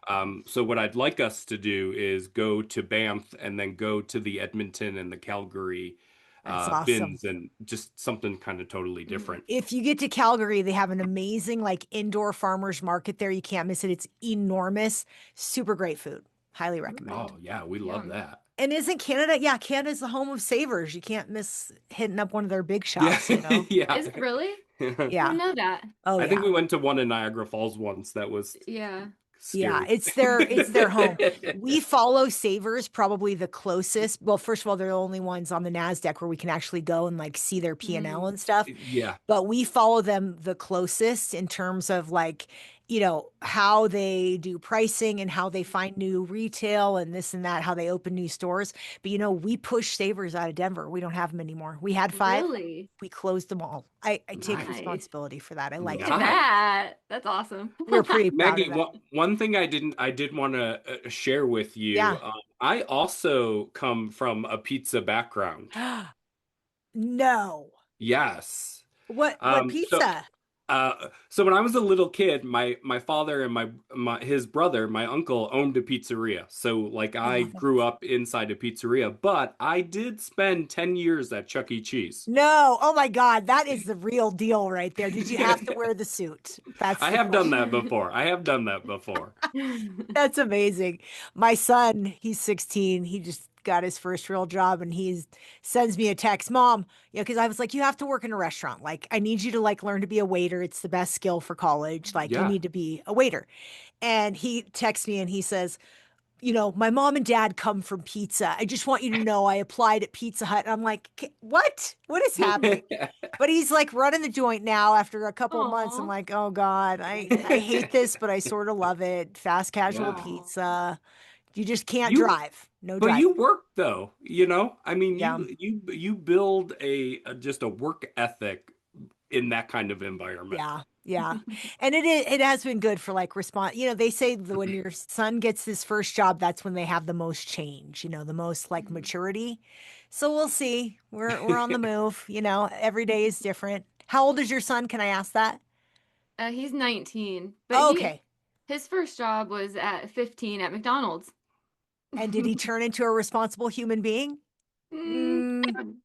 B: Hmm.
C: So what I'd like us to do is go to Banff and then go to the Edmonton and the Calgary
B: That's awesome.
C: bins and just something kind of totally different.
B: If you get to Calgary, they have an amazing like indoor farmers market there. You can't miss it. It's enormous. Super great food. Highly recommend.
C: Oh yeah, we love
D: Yum.
C: that.
B: And isn't Canada? Yeah, Canada's the home of Savers. You can't miss hitting up one of their big
C: Yeah,
B: shops, you know?
C: yeah.
D: Is it really? I
B: Yeah.
D: didn't know that.
B: Oh
C: I think
B: yeah.
C: we went to one in Niagara Falls once that was
D: Yeah.
B: Yeah,
C: scary.
B: it's their home. We follow Savers probably the closest. Well, first of all, they're the only ones on the NASDAQ where we can actually go and like see their P&L
D: Mm.
B: and stuff.
C: Yeah.
B: But we follow them the closest in terms of like, you know, how they do pricing and how they find new retail and this and that, how they open new stores. But you know, we push Savers out of Denver. We don't have them anymore. We had 5,
D: Really?
B: we closed them all. I take
C: Nice.
D: Nice.
B: responsibility for that. I
D: Look
B: like
D: at
B: it.
C: Nice.
D: that. That's awesome.
B: We're pretty proud of
C: Maggie,
B: that.
C: one thing I did want to share with you.
B: Yeah.
C: I also come from a pizza background.
B: No.
C: Yes.
B: What
C: Um, so
B: pizza?
C: so when I was a little kid, my father and my his brother, my uncle, owned a pizzeria. So like
B: I
C: I
B: love it.
C: grew up inside a pizzeria, but I did spend 10 years at Chuck E. Cheese.
B: No. Oh my God. That is the real deal right there. Did you have to wear the suit? That's
C: I
B: the
C: have done that
B: question.
C: before. I have done that before.
B: That's amazing. My son, he's 16. He just got his first real job and he sends me a text, Mom, you know, because I was like, you have to work in a restaurant. Like, I need you to like learn to be a waiter. It's the best skill for college. Like, you
C: Yeah.
B: need to be a waiter. And he texts me and he says, you know, my mom and dad come from pizza. I just want you to know I applied at Pizza Hut. And I'm like, What? What is happening? But he's like running the joint now after a couple of months. I'm
D: Aw.
B: like, oh God, I hate this, but I sort of love it. Fast casual
C: Yeah.
D: Aw.
B: pizza. You just can't
C: You
B: drive. No
C: but
B: driving.
C: you work though, you know? I mean,
B: Yeah.
C: you build just a work ethic in that kind of environment.
B: Yeah. Yeah. And it has been good for like response. You know, they say that when your son gets his first job, that's when they have the most change, you know, the most like maturity. So we'll see. We're on the move, you know, every day is different. How old is your son? Can I ask that?
D: He's 19, but
B: Oh, okay.
D: his first job was at 15 at McDonald's.
B: And did he turn into a responsible human being?
D: Mm,
B: Mm,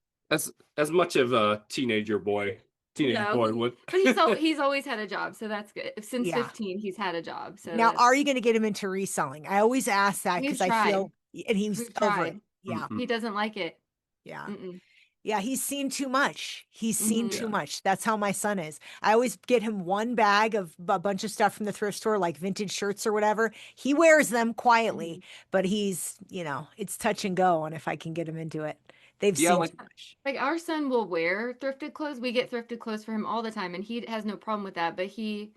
C: As much of a teenage
D: no,
C: boy would.
D: but he's always had a job, so that's good. Since
B: yeah.
D: 15, he's had a job, so
B: Now,
D: that's
B: are you going to get him into reselling? I always ask that
D: we've
B: because I
D: tried.
B: feel, and he was
D: We've
B: over it.
D: tried.
B: Yeah.
D: He doesn't like it.
B: Yeah.
D: Mm-mm.
B: Yeah, he's seen too much. He's seen
D: Hmm.
B: too
C: Yeah.
B: much. That's how my son is. I always get him one bag of a bunch of stuff from the thrift store, like vintage shirts or whatever. He wears them quietly, but he's, you know, it's touch and go on if I can get him into it. They've
C: Yeah,
B: seen
C: like
B: too much.
D: Like our son will wear thrifted clothes. We get thrifted clothes for him all the time, and he has no problem with that. But he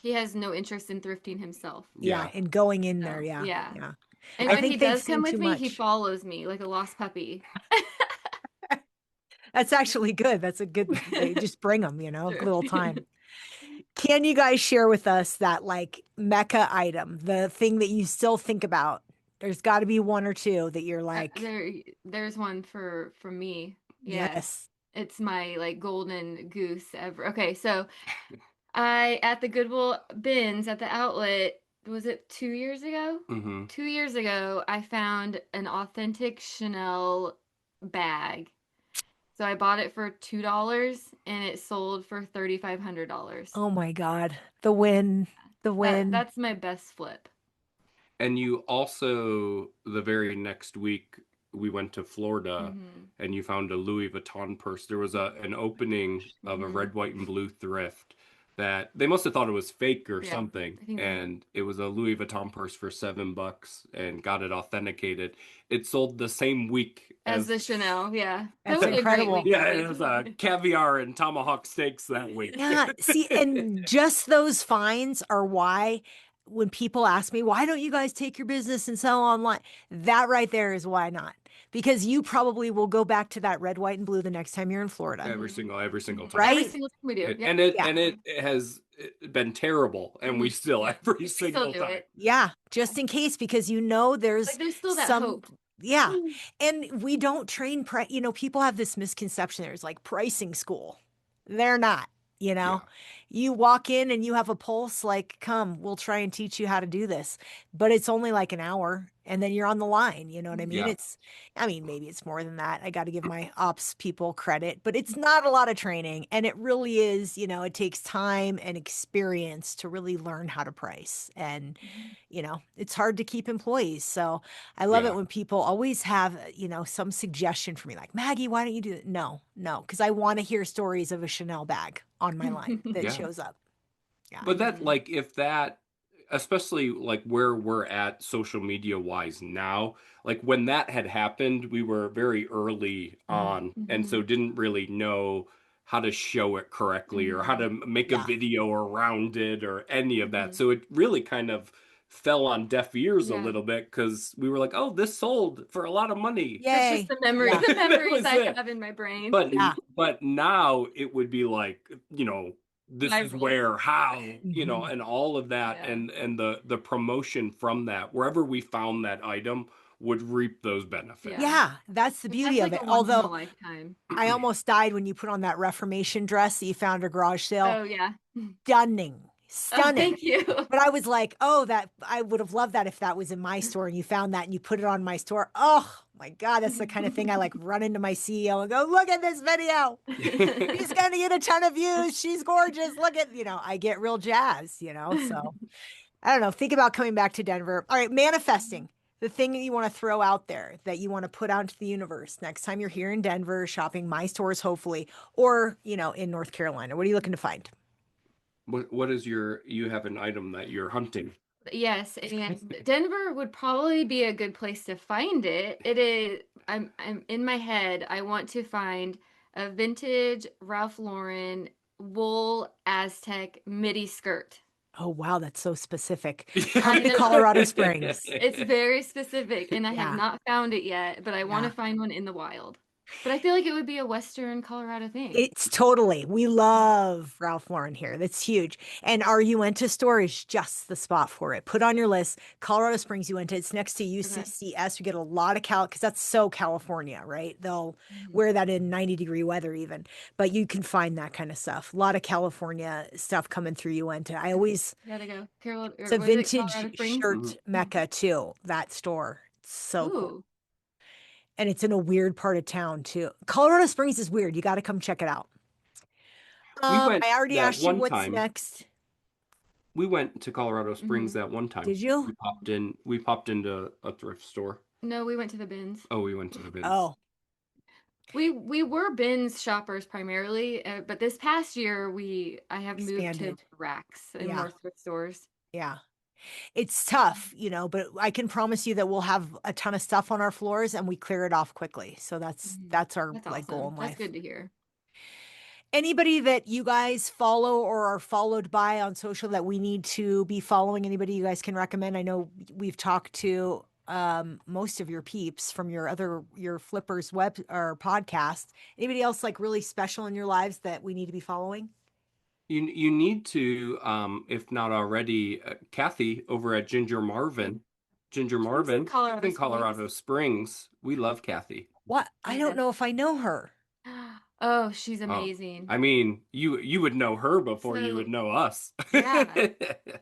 D: has no interest in thrifting himself.
B: Yeah,
C: yeah.
B: and going in there,
D: So
B: yeah,
D: yeah.
B: yeah.
D: And
B: I
D: when he
B: think they've
D: does come
B: seen
D: with
B: too
D: me, he
B: much.
D: follows me like a lost puppy.
B: That's actually good. That's a good, they just bring them, you know, a
D: True.
B: little time. Can you guys share with us that like mecca item, the thing that you still think about? There's got to be one or two that you're like,
D: There's one for me. Yeah.
B: yes.
D: It's my like golden goose ever. Okay, so I at the Goodwill bins at the outlet, was it 2 years ago?
C: Hmm.
D: 2 years ago, I found an authentic Chanel bag. So I bought it for $2 and it sold for $3,500.
B: Oh my God. The win. the win.
D: That's my best flip.
C: And you also, the very next week, we went to Florida and you found a Louis Vuitton purse. There was an opening of a red, white, and blue thrift that they must have thought it was fake or something. And it was a Louis Vuitton purse for $7 and got it authenticated. It sold the same week
D: as the Chanel. Yeah.
B: That's
D: That was
B: incredible.
D: A great week.
C: Yeah, it was caviar and tomahawk steaks that week.
B: Yeah, see, and just those finds are why when people ask me, why don't you guys take your business and sell online? That right there is why not. Because you probably will go back to that red, white, and blue the next time you're in Florida.
C: Every single time.
B: Right?
D: Every single time we do.
C: And it has been terrible, and we still every single time.
D: It.
B: Yeah, just in case, because there's
D: still that hope.
B: Yeah, and we don't train people have this misconception there's like pricing school. They're not. You walk in and you have a pulse, like, come, we'll try and teach you how to do this. But it's only like an hour and then you're on the line. You know what I mean?
C: Yeah.
B: Maybe it's more than that. I got to give my ops people credit, but it's not a lot of training. And it really is, it takes time and experience to really learn how to price. And, it's hard to keep employees. So I love it when people always have, some suggestion for me, like, Maggie, why don't you do it? No, because I want to hear stories of a Chanel bag on my line that shows up. Yeah.
C: But that, if that, especially where we're at social media wise now, when that had happened, we were very early on and so didn't really know how to show it correctly or how to make a video around it or any of that. So it really kind of fell on deaf ears a little bit because we were like, oh, this sold for a lot of money.
B: Yay.
D: It's just the memories I have in my brain.
C: But now it would be like, this is where, how, and all of that and the promotion from that, wherever we found that item would reap those benefits.
B: Yeah, that's the beauty of it. Although I almost died when you put on that Reformation dress that you found at a garage sale.
D: Oh, yeah.
B: Stunning.
D: Oh, thank you.
B: But I was like, that I would have loved that if that was in my store and you found that and you put it on my store. Oh my God, that's the kind of thing I run into my CEO and go, look at this video. She's going to get a ton of views. She's gorgeous. Look at, I get real jazzed, so I don't know. Think about coming back to Denver. All right. Manifesting, the thing that you want to throw out there that you want to put out into the universe next time you're here in Denver shopping my stores, hopefully, or, in North Carolina. What are you looking to find?
C: What is you have an item that you're hunting?
D: Yes, and Denver would probably be a good place to find it. It is, I'm in my head, I want to find a vintage Ralph Lauren wool Aztec midi skirt.
B: Oh, wow, that's so specific. Come to Colorado Springs.
D: It's very specific, and I have not found it yet, but I want to find one in the wild. But I feel like it would be a Western Colorado thing.
B: It's totally. We love Ralph Lauren here. That's huge. And our Uinta store is just the spot for it. Put on your list. Colorado Springs Uinta. It's next to UCCS. We get a lot of because that's so California, right? They'll wear that in 90-degree weather even. But you can find that kind of stuff. A lot of California stuff coming through Uinta. I always
D: gotta go.
B: It's a vintage shirt mecca too. That store. It's so cool. And it's in a weird part of town too. Colorado Springs is weird. You got to come check it out. I already asked you what's next.
C: We went to Colorado Springs that one time.
B: Did you?
C: We popped into a thrift store.
D: No, we went to the bins.
C: Oh, we went to the bins.
B: Oh.
D: We were bins shoppers primarily, but this past year I have moved to racks and more thrift stores.
B: Yeah. It's tough, but I can promise you that we'll have a ton of stuff on our floors and we clear it off quickly. So that's our
D: awesome.
B: Goal in life.
D: That's good to hear.
B: Anybody that you guys follow or are followed by on social that we need to be following, anybody you guys can recommend? I know we've talked to most of your peeps from your Flippers web or podcast. Anybody else really special in your lives that we need to be following?
C: You need to, if not already, Kathy over at Ginger Marvin. Ginger Marvin, in Colorado Springs. We love Kathy.
B: What? I don't know if I know her.
D: Oh, she's amazing.
C: I mean, you would know her before you would know us.
D: Yeah.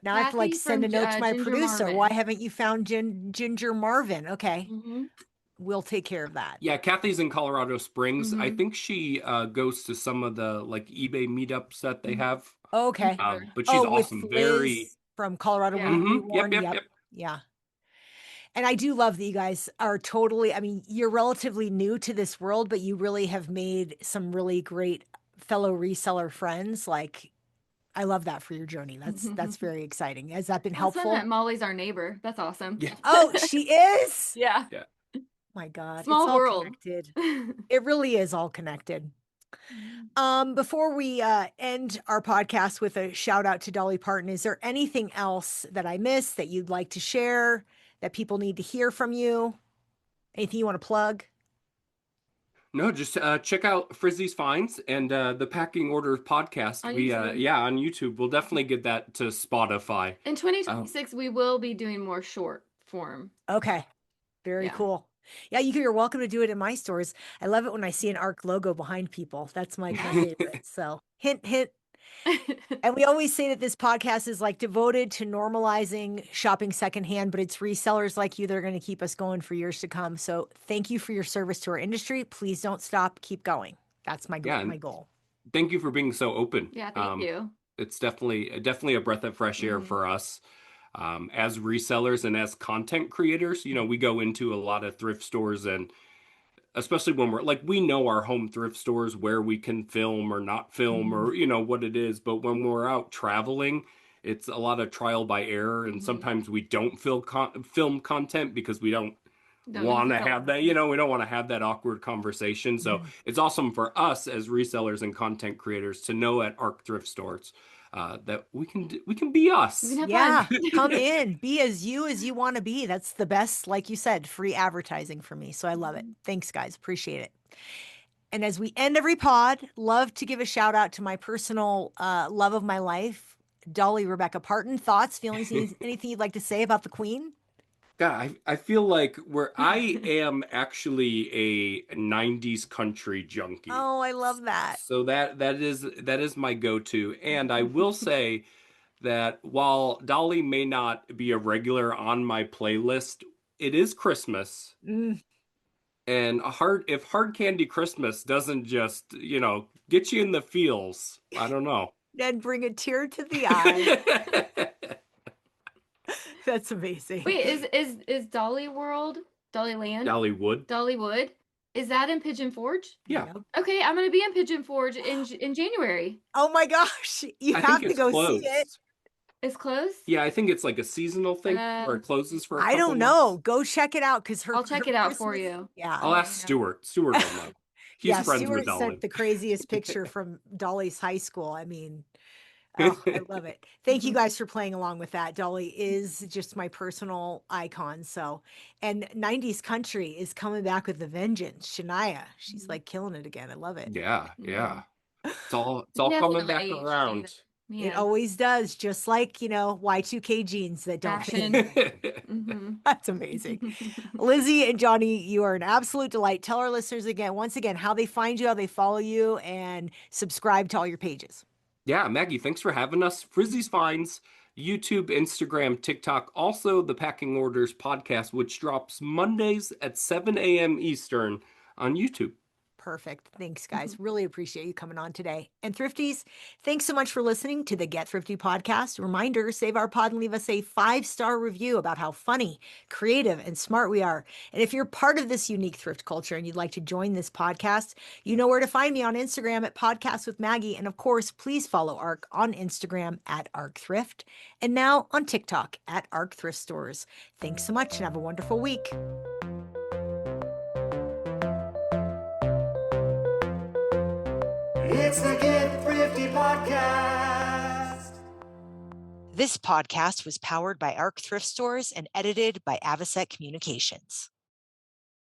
B: Now I have to send a note to my producer.
D: Marvin.
B: Why haven't you found Ginger Marvin? Okay. We'll take care of that.
C: Yeah, Kathy's in Colorado Springs. I think she goes to some of the eBay meetups that they have.
B: Okay.
C: But she's awesome. Very
B: from Colorado
D: Yeah.
B: where you were
C: Mhm. Yep,
B: born.
C: yep, yep.
B: Yeah. And I do love that you guys are totally, I mean, you're relatively new to this world, but you really have made some really great fellow reseller friends. Like, I love that for your journey. That's very exciting. Has that been
D: Also,
B: helpful?
D: that Molly's our neighbor. That's awesome.
C: Yeah.
B: Oh, she is?
D: Yeah.
C: Yeah.
B: My God, it's
D: Small
B: all
D: world.
B: connected. It really is all connected. Before we end our podcast with a shout out to Dolly Parton, is there anything else that I missed that you'd like to share that people need to hear from you? Anything you want to plug?
C: No, just check out Frizzy's Finds and the Packing Order podcast.
D: On
C: We
D: YouTube.
C: yeah, on YouTube. We'll definitely get that to Spotify.
D: In 2026, we will be doing more short form.
B: Okay. Very
D: Yeah.
B: cool. Yeah, you're welcome to do it in my stores. I love it when I see an ARC logo behind people. That's my favorite. So hint, hint. And we always say that this podcast is like devoted to normalizing shopping secondhand, but it's resellers like you that are going to keep us going for years to come. So thank you for your service to our industry. Please don't stop. Keep going. That's my goal.
C: Yeah,
B: My goal.
C: Thank you for being so open.
D: Yeah, thank you.
C: It's definitely a breath of fresh air for us. As resellers and as content creators, we go into a lot of thrift stores, and especially when we're like, we know our home thrift stores where we can film or not film or what it is, but when we're out traveling, it's a lot of trial by error, and sometimes we don't film content because we don't want to have that, we don't want to have that awkward conversation. So it's awesome for us as resellers and content creators to know at ARC thrift stores that we can be us.
D: We can have
B: Yeah,
D: fun.
B: come in, be as you want to be. That's the best, like you said, free advertising for me. So I love it. Thanks, guys. Appreciate it. And as we end every pod, love to give a shout out to my personal love of my life, Dolly Rebecca Parton. Thoughts, feelings, anything you'd like to say about the Queen?
C: God, I feel like I am actually a 90s country junkie.
B: Oh, I love that.
C: So that is my go-to. And I will say that while Dolly may not be a regular on my playlist, it is Christmas.
B: Mm.
C: And if Hard Candy Christmas doesn't just, get you in the feels, I don't know.
B: And bring a tear to the eye. That's amazing.
D: Wait, is Dolly World, Dollyland,
C: Dollywood?
D: Is that in Pigeon Forge?
C: Yeah.
B: Yep.
D: Okay, I'm gonna be in Pigeon Forge in January.
B: Oh my gosh, you
C: I
B: have
C: think
B: to
C: it's
B: go
C: closed.
B: see it.
D: It's closed?
C: Yeah, I think it's like a seasonal thing where it closes for a
B: I
C: couple
B: don't
C: months.
B: know. Go check it out because
D: I'll check it out for you.
B: Yeah.
C: I'll ask Stuart. Stuart will know. He's friends
B: Stuart
C: with Dolly.
B: sent the craziest picture from Dolly's high school. I mean, oh, I love it. Thank you guys for playing along with that. Dolly is just my personal icon. So, and 90s country is coming back with a vengeance. Shania, she's like killing it again. I love it.
C: Yeah. It's all
D: Yeah,
C: coming
D: little
C: back
D: age,
C: around.
D: Man.
B: It always does, just like, Y2K jeans that don't
D: Fashion.
B: fit. That's amazing. Lizzie and Johnny, you are an absolute delight. Tell our listeners once again, how they find you, how they follow you, and subscribe to all your pages.
C: Yeah, Maggie, thanks for having us. Frizzy's Finds, YouTube, Instagram, TikTok, also the Packing Orders podcast, which drops Mondays at 7 a.m. Eastern on YouTube.
B: Perfect. Thanks, guys. Really appreciate you coming on today. And Thrifties, thanks so much for listening to the Get Thrifty podcast. Reminder, save our pod and leave us a 5-star review about how funny, creative, and smart we are. And if you're part of this unique thrift culture and you'd like to join this podcast, you know where to find me on Instagram at Podcast with Maggie. And of course, please follow ARC on Instagram at ARC Thrift and now on TikTok at ARC Thrift Stores. Thanks so much and have a wonderful week.
A: It's the Get Thrifty Podcast.
B: This podcast was powered by ARC Thrift Stores and edited by Avocet Communications.